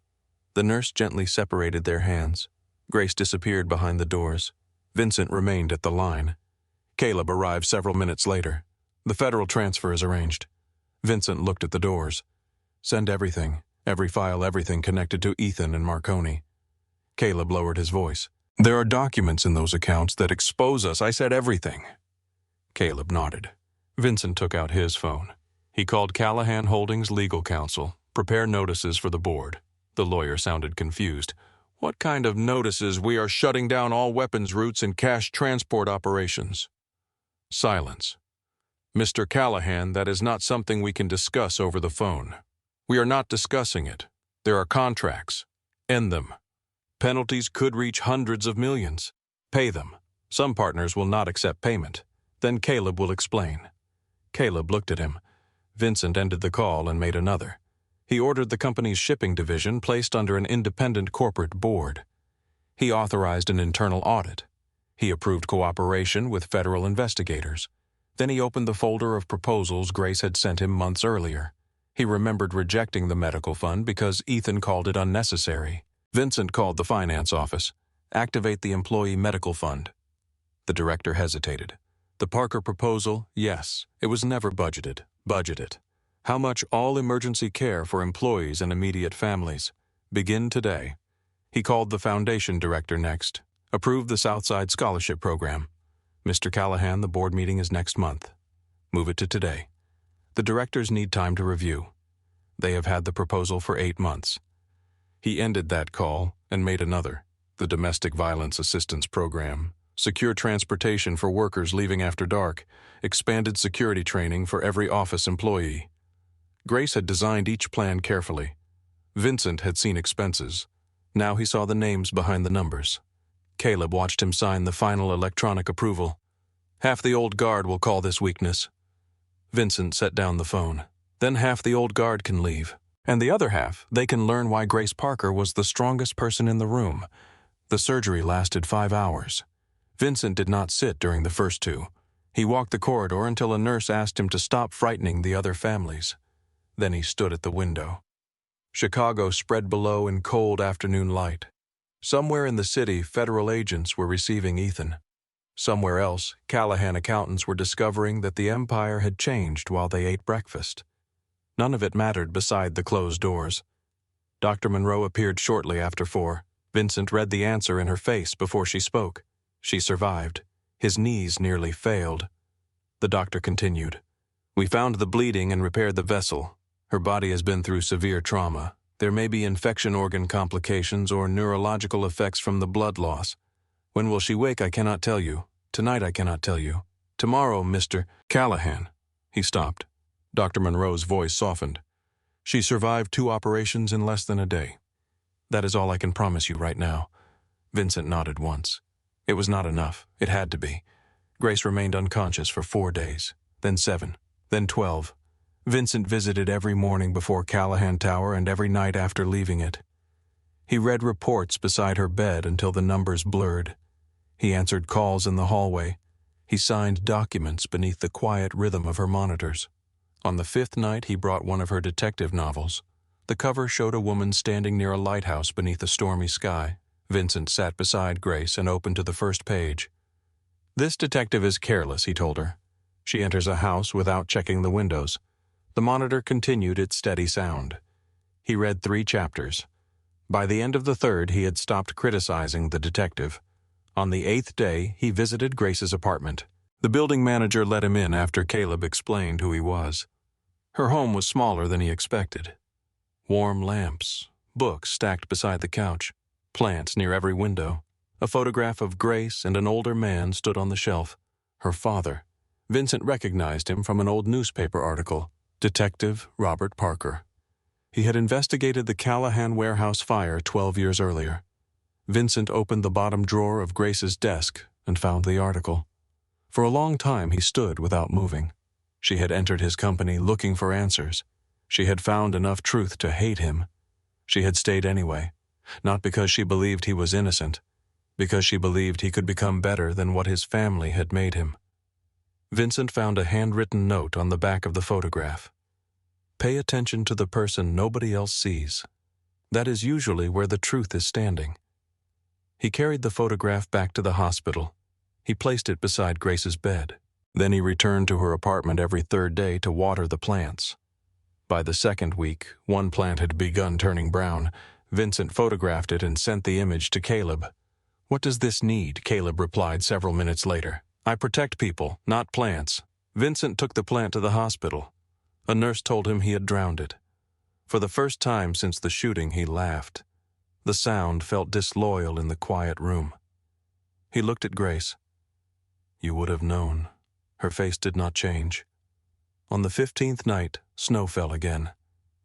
Speaker 1: The nurse gently separated their hands. Grace disappeared behind the doors. Vincent remained at the line. Caleb arrived several minutes later. The federal transfer is arranged. Vincent looked at the doors. Send everything, every file, everything connected to Ethan and Marconi. Caleb lowered his voice. There are documents in those accounts that expose us. I said everything. Caleb nodded. Vincent took out his phone. He called Callahan Holdings legal counsel. Prepare notices for the board. The lawyer sounded confused. What kind of notices? We are shutting down all weapons routes and cash transport operations. Silence. Mr. Callahan, that is not something we can discuss over the phone. We are not discussing it. There are contracts. End them. Penalties could reach hundreds of millions. Pay them. Some partners will not accept payment. Then Caleb will explain. Caleb looked at him. Vincent ended the call and made another. He ordered the company's shipping division placed under an independent corporate board. He authorized an internal audit. He approved cooperation with federal investigators. Then he opened the folder of proposals Grace had sent him months earlier. He remembered rejecting the medical fund because Ethan called it unnecessary. Vincent called the finance office. Activate the employee medical fund. The director hesitated. The Parker proposal, yes, it was never budgeted. Budget it. How much all emergency care for employees and immediate families? Begin today. He called the foundation director next. Approve the Southside Scholarship Program. Mr. Callahan, the board meeting is next month. Move it to today. The directors need time to review. They have had the proposal for 8 months. He ended that call and made another. The Domestic Violence Assistance Program. Secure transportation for workers leaving after dark. Expanded security training for every office employee. Grace had designed each plan carefully. Vincent had seen expenses. Now he saw the names behind the numbers. Caleb watched him sign the final electronic approval. Half the old guard will call this weakness. Vincent set down the phone. Then half the old guard can leave. And the other half, they can learn why Grace Parker was the strongest person in the room. The surgery lasted 5 hours. Vincent did not sit during the first 2. He walked the corridor until a nurse asked him to stop frightening the other families. Then he stood at the window. Chicago spread below in cold afternoon light. Somewhere in the city, federal agents were receiving Ethan. Somewhere else, Callahan accountants were discovering that the empire had changed while they ate breakfast. None of it mattered beside the closed doors. Dr. Monroe appeared shortly after 4. Vincent read the answer in her face before she spoke. She survived. His knees nearly failed. The doctor continued. We found the bleeding and repaired the vessel. Her body has been through severe trauma. There may be infection organ complications or neurological effects from the blood loss. When will she wake, I cannot tell you. Tonight, I cannot tell you. Tomorrow, Mr. Callahan. He stopped. Dr. Monroe's voice softened. She survived 2 operations in less than a day. That is all I can promise you right now. Vincent nodded once. It was not enough. It had to be. Grace remained unconscious for 4 days, then 7, then 12. Vincent visited every morning before Callahan Tower and every night after leaving it. He read reports beside her bed until the numbers blurred. He answered calls in the hallway. He signed documents beneath the quiet rhythm of her monitors. On the 5th night, he brought one of her detective novels. The cover showed a woman standing near a lighthouse beneath a stormy sky. Vincent sat beside Grace and opened to the first page. This detective is careless, he told her. She enters a house without checking the windows. The monitor continued its steady sound. He read 3 chapters. By the end of the 3rd, he had stopped criticizing the detective. On the 8th day, he visited Grace's apartment. The building manager let him in after Caleb explained who he was. Her home was smaller than he expected. Warm lamps, books stacked beside the couch, plants near every window. A photograph of Grace and an older man stood on the shelf. Her father. Vincent recognized him from an old newspaper article. Detective Robert Parker. He had investigated the Callahan warehouse fire 12 years earlier. Vincent opened the bottom drawer of Grace's desk and found the article. For a long time he stood without moving. She had entered his company looking for answers. She had found enough truth to hate him. She had stayed anyway, not because she believed he was innocent, because she believed he could become better than what his family had made him. Vincent found a handwritten note on the back of the photograph. Pay attention to the person nobody else sees. That is usually where the truth is standing. He carried the photograph back to the hospital. He placed it beside Grace's bed. Then he returned to her apartment every 3rd day to water the plants. By the 2nd week, one plant had begun turning brown. Vincent photographed it and sent the image to Caleb. What does this need? Caleb replied several minutes later. I protect people, not plants. Vincent took the plant to the hospital. A nurse told him he had drowned it. For the first time since the shooting, he laughed. The sound felt disloyal in the quiet room. He looked at Grace. You would have known. Her face did not change. On the 15th night, snow fell again.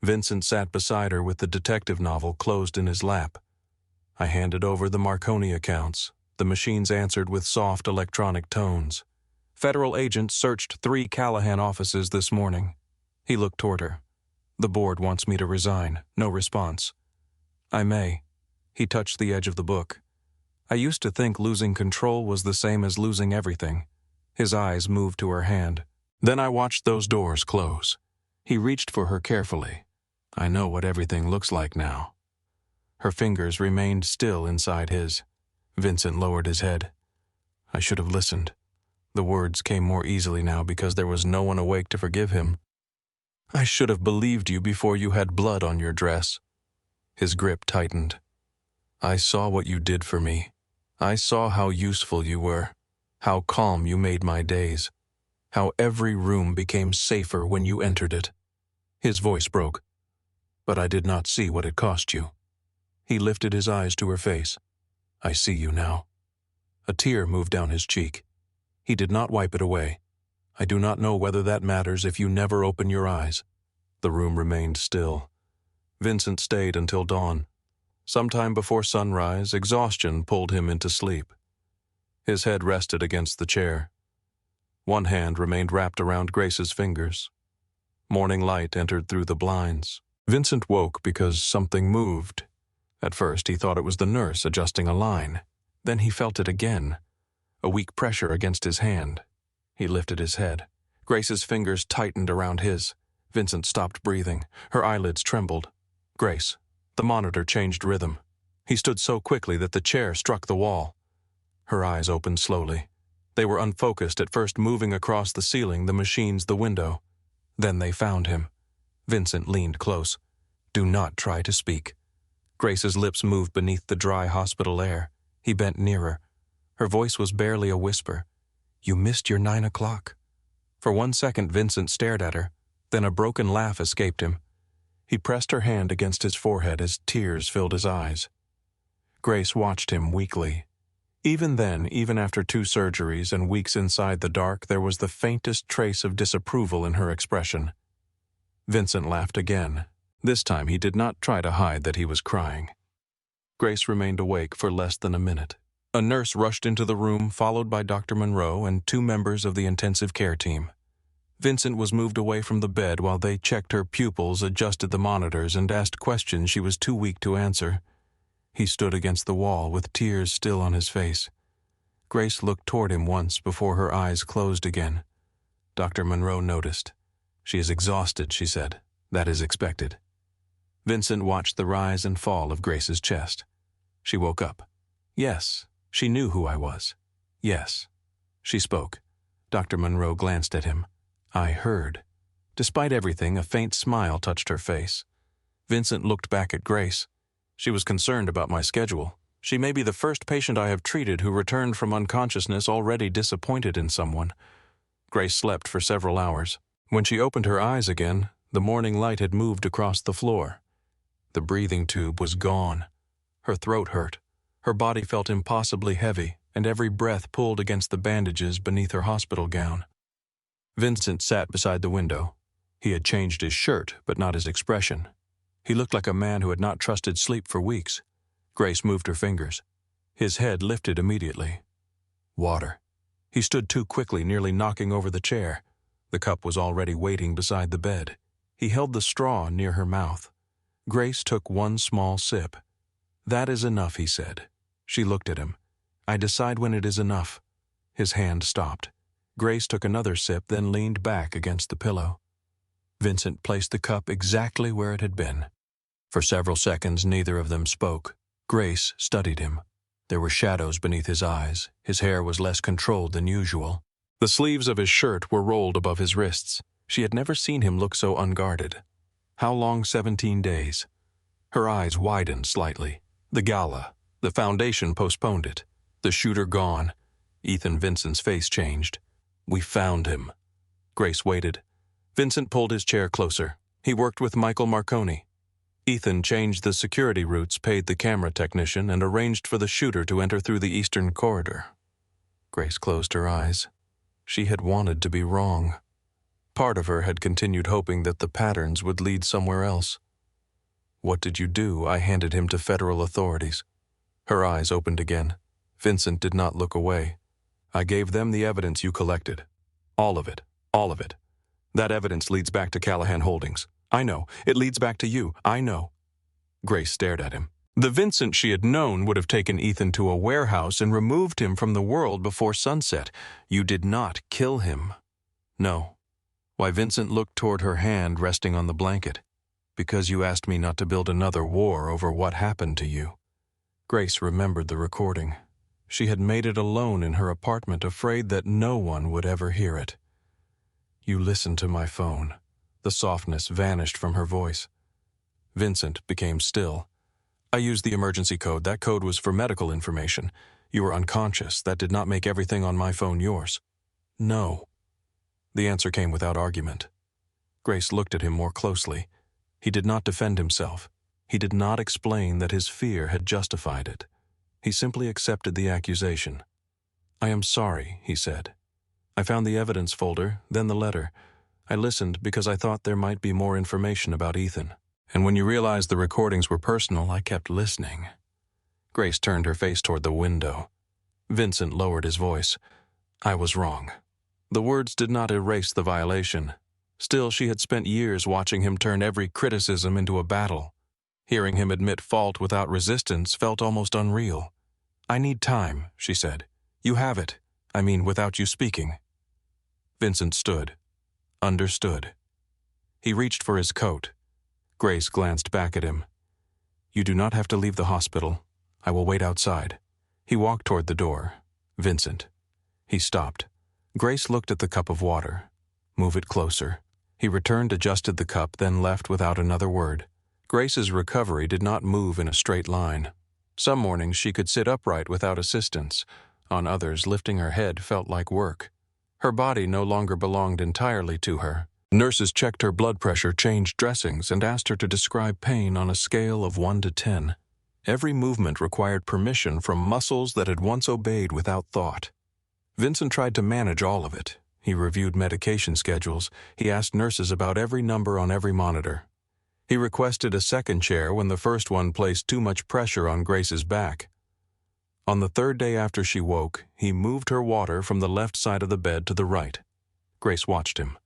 Speaker 1: Vincent sat beside her with the detective novel closed in his lap. I handed over the Marconi accounts. The machines answered with soft electronic tones. Federal agents searched 3 Callahan offices this morning. He looked toward her. The board wants me to resign. No response. I may. He touched the edge of the book. I used to think losing control was the same as losing everything. His eyes moved to her hand. Then I watched those doors close. He reached for her carefully. I know what everything looks like now. Her fingers remained still inside his. Vincent lowered his head. I should have listened. The words came more easily now because there was no one awake to forgive him. I should have believed you before you had blood on your dress. His grip tightened. I saw what you did for me. I saw how useful you were, how calm you made my days, how every room became safer when you entered it. His voice broke. But I did not see what it cost you. He lifted his eyes to her face. I see you now. A tear moved down his cheek. He did not wipe it away. I do not know whether that matters if you never open your eyes. The room remained still. Vincent stayed until dawn. Sometime before sunrise, exhaustion pulled him into sleep. His head rested against the chair. One hand remained wrapped around Grace's fingers. Morning light entered through the blinds. Vincent woke because something moved. At first he thought it was the nurse adjusting a line. Then he felt it again, a weak pressure against his hand. He lifted his head. Grace's fingers tightened around his. Vincent stopped breathing. Her eyelids trembled. Grace. The monitor changed rhythm. He stood so quickly that the chair struck the wall. Her eyes opened slowly. They were unfocused, at first moving across the ceiling, the machines, the window. Then they found him. Vincent leaned close. Do not try to speak. Grace's lips moved beneath the dry hospital air. He bent nearer. Her voice was barely a whisper. You missed your 9 o'clock. For 1 second, Vincent stared at her. Then a broken laugh escaped him. He pressed her hand against his forehead as tears filled his eyes. Grace watched him weakly. Even then, even after 2 surgeries and weeks inside the dark, there was the faintest trace of disapproval in her expression. Vincent laughed again. This time he did not try to hide that he was crying. Grace remained awake for less than a minute. A nurse rushed into the room, followed by Dr. Monroe and 2 members of the intensive care team. Vincent was moved away from the bed while they checked her pupils, adjusted the monitors, and asked questions she was too weak to answer. He stood against the wall with tears still on his face. Grace looked toward him once before her eyes closed again. Dr. Monroe noticed. She is exhausted, she said. That is expected. Vincent watched the rise and fall of Grace's chest. She woke up. Yes, she knew who I was. Yes. She spoke. Dr. Monroe glanced at him. I heard. Despite everything, a faint smile touched her face. Vincent looked back at Grace. She was concerned about my schedule. She may be the first patient I have treated who returned from unconsciousness already disappointed in someone. Grace slept for several hours. When she opened her eyes again, the morning light had moved across the floor. The breathing tube was gone. Her throat hurt. Her body felt impossibly heavy, and every breath pulled against the bandages beneath her hospital gown. Vincent sat beside the window. He had changed his shirt, but not his expression. He looked like a man who had not trusted sleep for weeks. Grace moved her fingers. His head lifted immediately. Water. He stood too quickly, nearly knocking over the chair. The cup was already waiting beside the bed. He held the straw near her mouth. Grace took 1 small sip. That is enough, he said. She looked at him. I decide when it is enough. His hand stopped. Grace took another sip, then leaned back against the pillow. Vincent placed the cup exactly where it had been. For several seconds, neither of them spoke. Grace studied him. There were shadows beneath his eyes. His hair was less controlled than usual. The sleeves of his shirt were rolled above his wrists. She had never seen him look so unguarded. How long 17 days? Her eyes widened slightly. The gala. The foundation postponed it. The shooter gone. Ethan Vincent's face changed. We found him. Grace waited. Vincent pulled his chair closer. He worked with Michael Marconi. Ethan changed the security routes, paid the camera technician, and arranged for the shooter to enter through the eastern corridor. Grace closed her eyes. She had wanted to be wrong. Part of her had continued hoping that the patterns would lead somewhere else. What did you do? I handed him to federal authorities. Her eyes opened again. Vincent did not look away. I gave them the evidence you collected. All of it. All of it. That evidence leads back to Callahan Holdings. I know. It leads back to you. I know. Grace stared at him. The Vincent she had known would have taken Ethan to a warehouse and removed him from the world before sunset. You did not kill him. No. Why, Vincent looked toward her hand resting on the blanket. Because you asked me not to build another war over what happened to you. Grace remembered the recording. She had made it alone in her apartment, afraid that no one would ever hear it. You listened to my phone. The softness vanished from her voice. Vincent became still. I used the emergency code. That code was for medical information. You were unconscious. That did not make everything on my phone yours. No. The answer came without argument. Grace looked at him more closely. He did not defend himself. He did not explain that his fear had justified it. He simply accepted the accusation. I am sorry, he said. I found the evidence folder, then the letter. I listened because I thought there might be more information about Ethan. And when you realized the recordings were personal, I kept listening. Grace turned her face toward the window. Vincent lowered his voice. I was wrong. The words did not erase the violation. Still, she had spent years watching him turn every criticism into a battle. Hearing him admit fault without resistance felt almost unreal. I need time, she said. You have it. I mean, without you speaking. Vincent stood. Understood. He reached for his coat. Grace glanced back at him. You do not have to leave the hospital. I will wait outside. He walked toward the door. Vincent. He stopped. Grace looked at the cup of water. Move it closer. He returned, adjusted the cup, then left without another word. Grace's recovery did not move in a straight line. Some mornings she could sit upright without assistance. On others, lifting her head felt like work. Her body no longer belonged entirely to her. Nurses checked her blood pressure, changed dressings, and asked her to describe pain on a scale of 1 to 10. Every movement required permission from muscles that had once obeyed without thought. Vincent tried to manage all of it. He reviewed medication schedules. He asked nurses about every number on every monitor. He requested a second chair when the first one placed too much pressure on Grace's back. On the third day after she woke, he moved her water from the left side of the bed to the right. Grace watched him.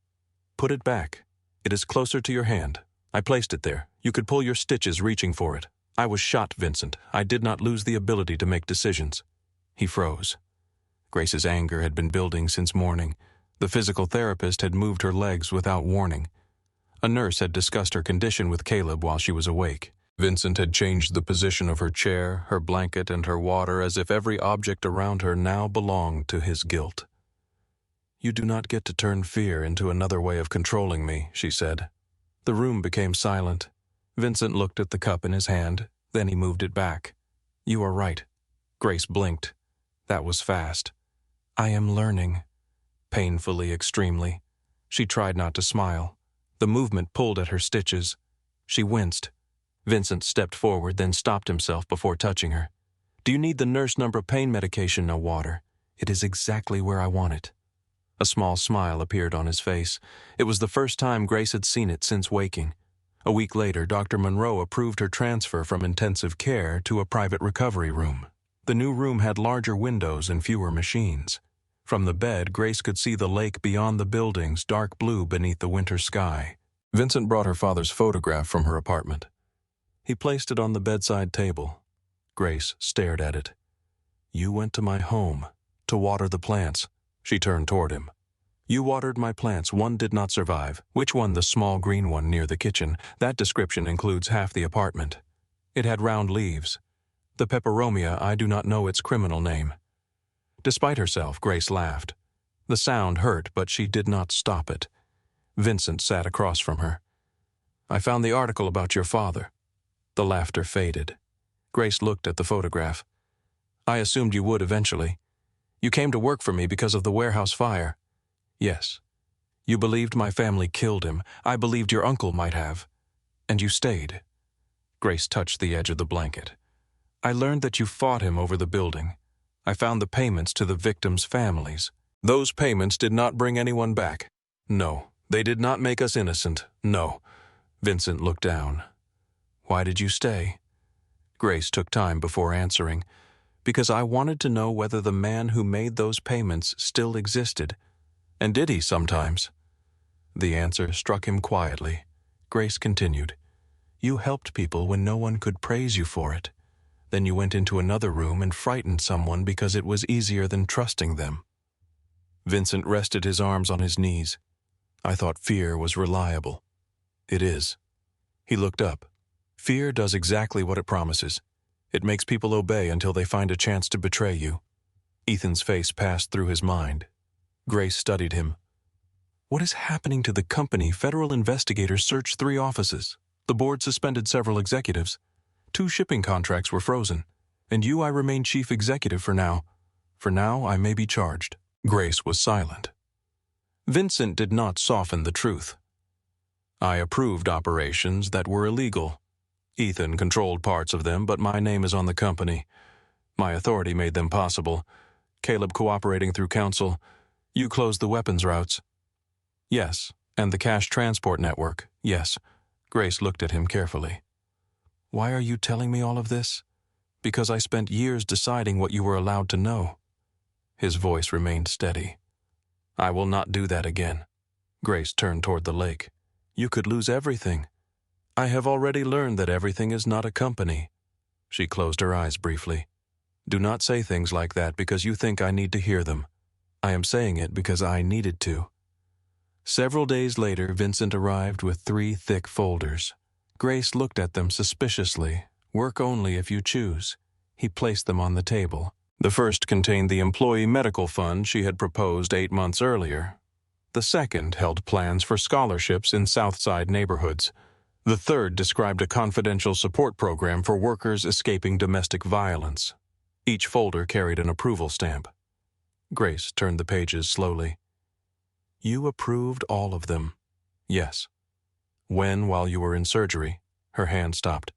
Speaker 1: Put it back. It is closer to your hand. I placed it there. You could pull your stitches reaching for it. I was shot, Vincent. I did not lose the ability to make decisions. He froze. Grace's anger had been building since morning. The physical therapist had moved her legs without warning. A nurse had discussed her condition with Caleb while she was awake. Vincent had changed the position of her chair, her blanket, and her water as if every object around her now belonged to his guilt. You do not get to turn fear into another way of controlling me, she said. The room became silent. Vincent looked at the cup in his hand, then he moved it back. You are right. Grace blinked. That was fast. I am learning. Painfully, extremely. She tried not to smile. The movement pulled at her stitches. She winced. Vincent stepped forward, then stopped himself before touching her. Do you need the nurse number pain medication? No water. It is exactly where I want it. A small smile appeared on his face. It was the first time Grace had seen it since waking. A week later, Dr. Monroe approved her transfer from intensive care to a private recovery room. The new room had larger windows and fewer machines. From the bed, Grace could see the lake beyond the buildings, dark blue beneath the winter sky. Vincent brought her father's photograph from her apartment. He placed it on the bedside table. Grace stared at it. You went to my home to water the plants. She turned toward him. You watered my plants. One did not survive. Which one? The small green one near the kitchen. That description includes half the apartment. It had round leaves. The peperomia, I do not know its criminal name. Despite herself, Grace laughed. The sound hurt, but she did not stop it. Vincent sat across from her. I found the article about your father. The laughter faded. Grace looked at the photograph. I assumed you would eventually. You came to work for me because of the warehouse fire. Yes. You believed my family killed him. I believed your uncle might have. And you stayed. Grace touched the edge of the blanket. I learned that you fought him over the building. I found the payments to the victims' families. Those payments did not bring anyone back. No, they did not make us innocent. No. Vincent looked down. Why did you stay? Grace took time before answering. Because I wanted to know whether the man who made those payments still existed. And did he sometimes? The answer struck him quietly. Grace continued. You helped people when no one could praise you for it. Then you went into another room and frightened someone because it was easier than trusting them. Vincent rested his arms on his knees. I thought fear was reliable. It is. He looked up. Fear does exactly what it promises. It makes people obey until they find a chance to betray you. Ethan's face passed through his mind. Grace studied him. What is happening to the company? Federal investigators searched 3 offices. The board suspended several executives. 2 shipping contracts were frozen. And I remain chief executive for now. For now, I may be charged. Grace was silent. Vincent did not soften the truth. I approved operations that were illegal. Ethan controlled parts of them, but my name is on the company. My authority made them possible. Caleb cooperating through counsel. You closed the weapons routes. Yes, and the cash transport network. Yes. Grace looked at him carefully. Why are you telling me all of this? Because I spent years deciding what you were allowed to know. His voice remained steady. I will not do that again. Grace turned toward the lake. You could lose everything. I have already learned that everything is not a company. She closed her eyes briefly. Do not say things like that because you think I need to hear them. I am saying it because I needed to. Several days later, Vincent arrived with 3 thick folders. Grace looked at them suspiciously. Work only if you choose. He placed them on the table. The first contained the employee medical fund she had proposed 8 months earlier. The second held plans for scholarships in Southside neighborhoods. The third described a confidential support program for workers escaping domestic violence. Each folder carried an approval stamp. Grace turned the pages slowly. You approved all of them. Yes. When, while you were in surgery, her hand stopped.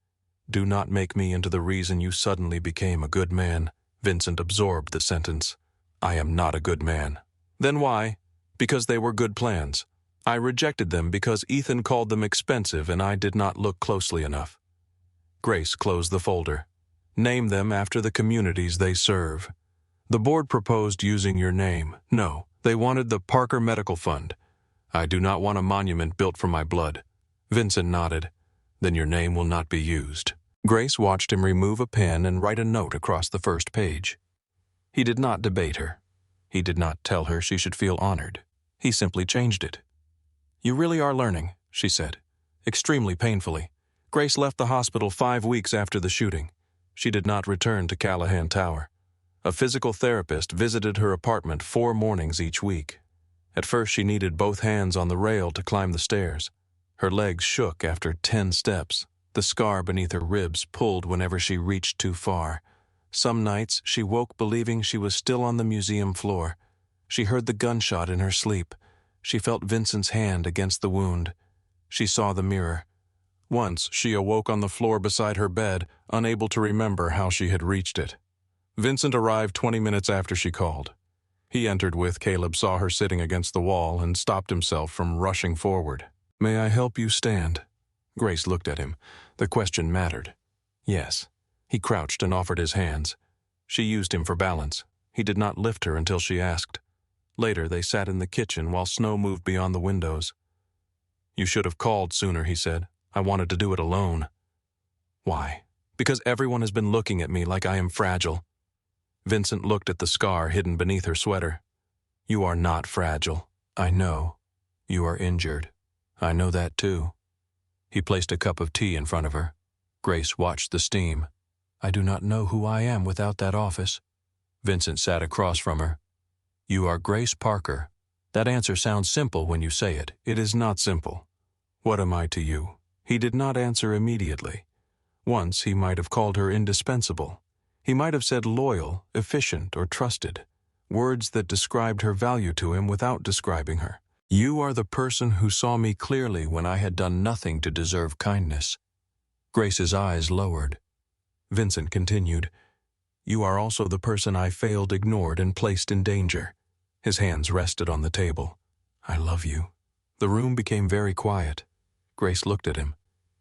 Speaker 1: Do not make me into the reason you suddenly became a good man. Vincent absorbed the sentence. I am not a good man. Then why? Because they were good plans. I rejected them because Ethan called them expensive and I did not look closely enough. Grace closed the folder. Name them after the communities they serve. The board proposed using your name. No, they wanted the Parker Medical Fund. I do not want a monument built from my blood. Vincent nodded. Then your name will not be used. Grace watched him remove a pen and write a note across the first page. He did not debate her. He did not tell her she should feel honored. He simply changed it. You really are learning, she said, extremely painfully. Grace left the hospital 5 weeks after the shooting. She did not return to Callahan Tower. A physical therapist visited her apartment 4 mornings each week. At first she needed both hands on the rail to climb the stairs. Her legs shook after 10 steps. The scar beneath her ribs pulled whenever she reached too far. Some nights she woke believing she was still on the museum floor. She heard the gunshot in her sleep. She felt Vincent's hand against the wound. She saw the mirror. Once she awoke on the floor beside her bed, unable to remember how she had reached it. Vincent arrived 20 minutes after she called. He entered with Caleb saw her sitting against the wall and stopped himself from rushing forward. May I help you stand? Grace looked at him. The question mattered. Yes. He crouched and offered his hands. She used him for balance. He did not lift her until she asked. Later, they sat in the kitchen while snow moved beyond the windows. You should have called sooner, he said. I wanted to do it alone. Why? Because everyone has been looking at me like I am fragile. Vincent looked at the scar hidden beneath her sweater. You are not fragile. I know. You are injured. I know that too. He placed a cup of tea in front of her. Grace watched the steam. I do not know who I am without that office. Vincent sat across from her. You are Grace Parker. That answer sounds simple when you say it. It is not simple. What am I to you? He did not answer immediately. Once he might have called her indispensable. He might have said loyal, efficient, or trusted, words that described her value to him without describing her. You are the person who saw me clearly when I had done nothing to deserve kindness. Grace's eyes lowered. Vincent continued, You are also the person I failed, ignored, and placed in danger. His hands rested on the table. I love you. The room became very quiet. Grace looked at him.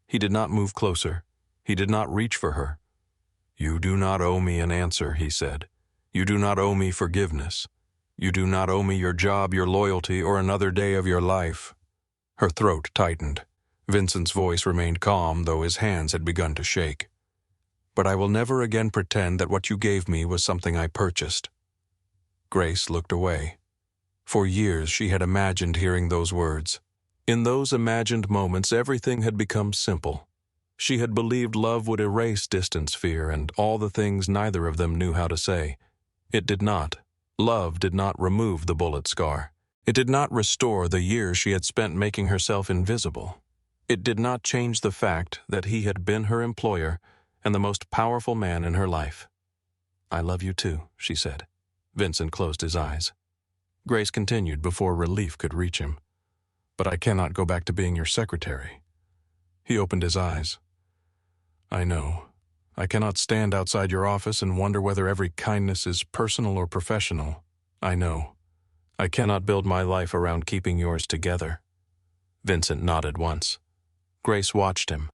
Speaker 1: He did not move closer. He did not reach for her. You do not owe me an answer, he said. You do not owe me forgiveness. You do not owe me your job, your loyalty, or another day of your life. Her throat tightened. Vincent's voice remained calm, though his hands had begun to shake. but I will never again pretend that what you gave me was something I purchased." Grace looked away. For years she had imagined hearing those words. In those imagined moments everything had become simple. She had believed love would erase distance fear and all the things neither of them knew how to say. It did not. Love did not remove the bullet scar. It did not restore the years she had spent making herself invisible. It did not change the fact that he had been her employer and the most powerful man in her life. "I love you too," she said. Vincent closed his eyes. Grace continued before relief could reach him. "But I cannot go back to being your secretary." He opened his eyes. "I know. I cannot stand outside your office and wonder whether every kindness is personal or professional. I know. I cannot build my life around keeping yours together." Vincent nodded once. Grace watched him.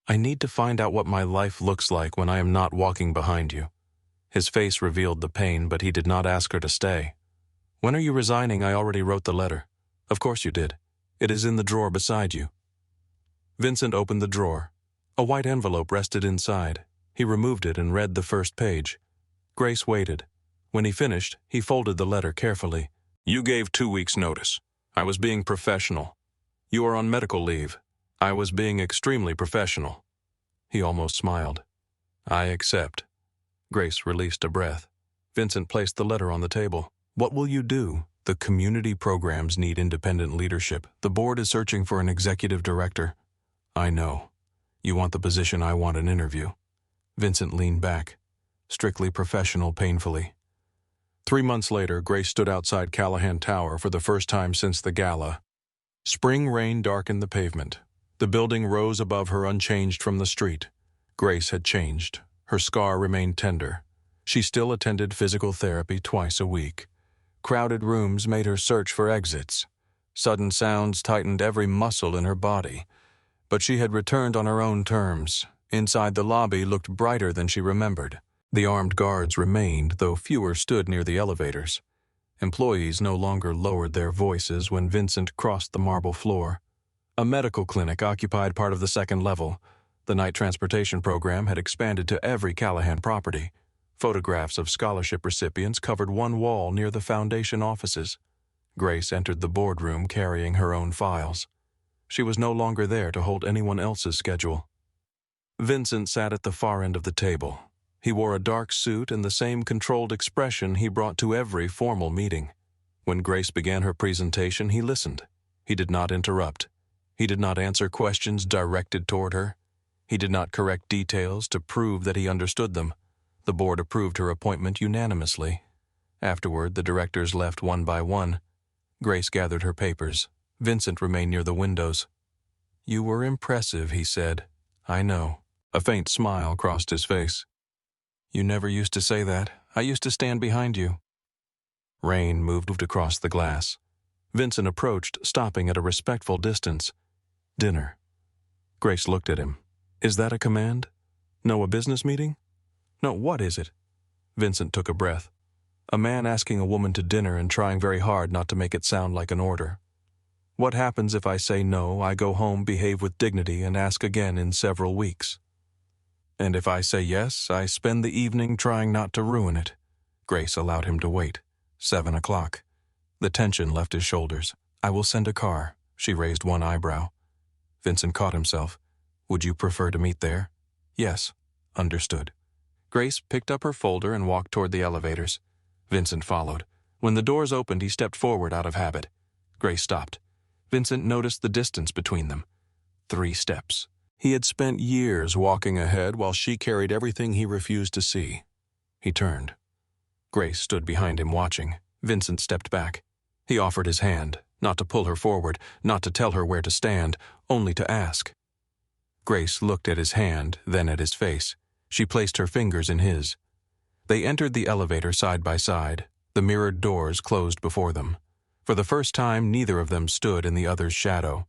Speaker 1: "I need to find out what my life looks like when I am not walking behind you." His face revealed the pain, but he did not ask her to stay. "When are you resigning? I already wrote the letter." "Of course you did. It is in the drawer beside you." Vincent opened the drawer. A white envelope rested inside. He removed it and read the first page. Grace waited. When he finished, he folded the letter carefully. "You gave 2 weeks' notice. I was being professional. You are on medical leave. I was being extremely professional." He almost smiled. "I accept." Grace released a breath. Vincent placed the letter on the table. "What will you do? The community programs need independent leadership. The board is searching for an executive director." "I know. You want the position, I want an interview." Vincent leaned back. Strictly professional, painfully. 3 months later, Grace stood outside Callahan Tower for the first time since the Gala. Spring rain darkened the pavement. The building rose above her unchanged from the street. Grace had changed. Her scar remained tender. She still attended physical therapy twice a week. Crowded rooms made her search for exits. Sudden sounds tightened every muscle in her body. But she had returned on her own terms. Inside the lobby looked brighter than she remembered. The armed guards remained, though fewer stood near the elevators. Employees no longer lowered their voices when Vincent crossed the marble floor. A medical clinic occupied part of the second level. The night transportation program had expanded to every Callahan property. Photographs of scholarship recipients covered one wall near the foundation offices. Grace entered the boardroom carrying her own files. She was no longer there to hold anyone else's schedule. Vincent sat at the far end of the table. He wore a dark suit and the same controlled expression he brought to every formal meeting. When Grace began her presentation, he listened. He did not interrupt. He did not answer questions directed toward her. He did not correct details to prove that he understood them. The board approved her appointment unanimously. Afterward, the directors left one by one. Grace gathered her papers. Vincent remained near the windows. "You were impressive," he said. "I know." A faint smile crossed his face. "You never used to say that. I used to stand behind you." Rain moved across the glass. Vincent approached, stopping at a respectful distance. "Dinner." Grace looked at him. "Is that a command? No, a business meeting?" "No, what is it?" Vincent took a breath. "A man asking a woman to dinner and trying very hard not to make it sound like an order. What happens if I say no, I go home, behave with dignity, and ask again in several weeks? And if I say yes, I spend the evening trying not to ruin it." Grace allowed him to wait. 7 o'clock. The tension left his shoulders. "I will send a car." She raised one eyebrow. Vincent caught himself. "Would you prefer to meet there?" "Yes." "Understood." Grace picked up her folder and walked toward the elevators. Vincent followed. When the doors opened, he stepped forward out of habit. Grace stopped. Vincent noticed the distance between them. 3 steps. He had spent years walking ahead while she carried everything he refused to see. He turned. Grace stood behind him watching. Vincent stepped back. He offered his hand, not to pull her forward, not to tell her where to stand, only to ask. Grace looked at his hand, then at his face. She placed her fingers in his. They entered the elevator side by side. The mirrored doors closed before them. For the first time, neither of them stood in the other's shadow.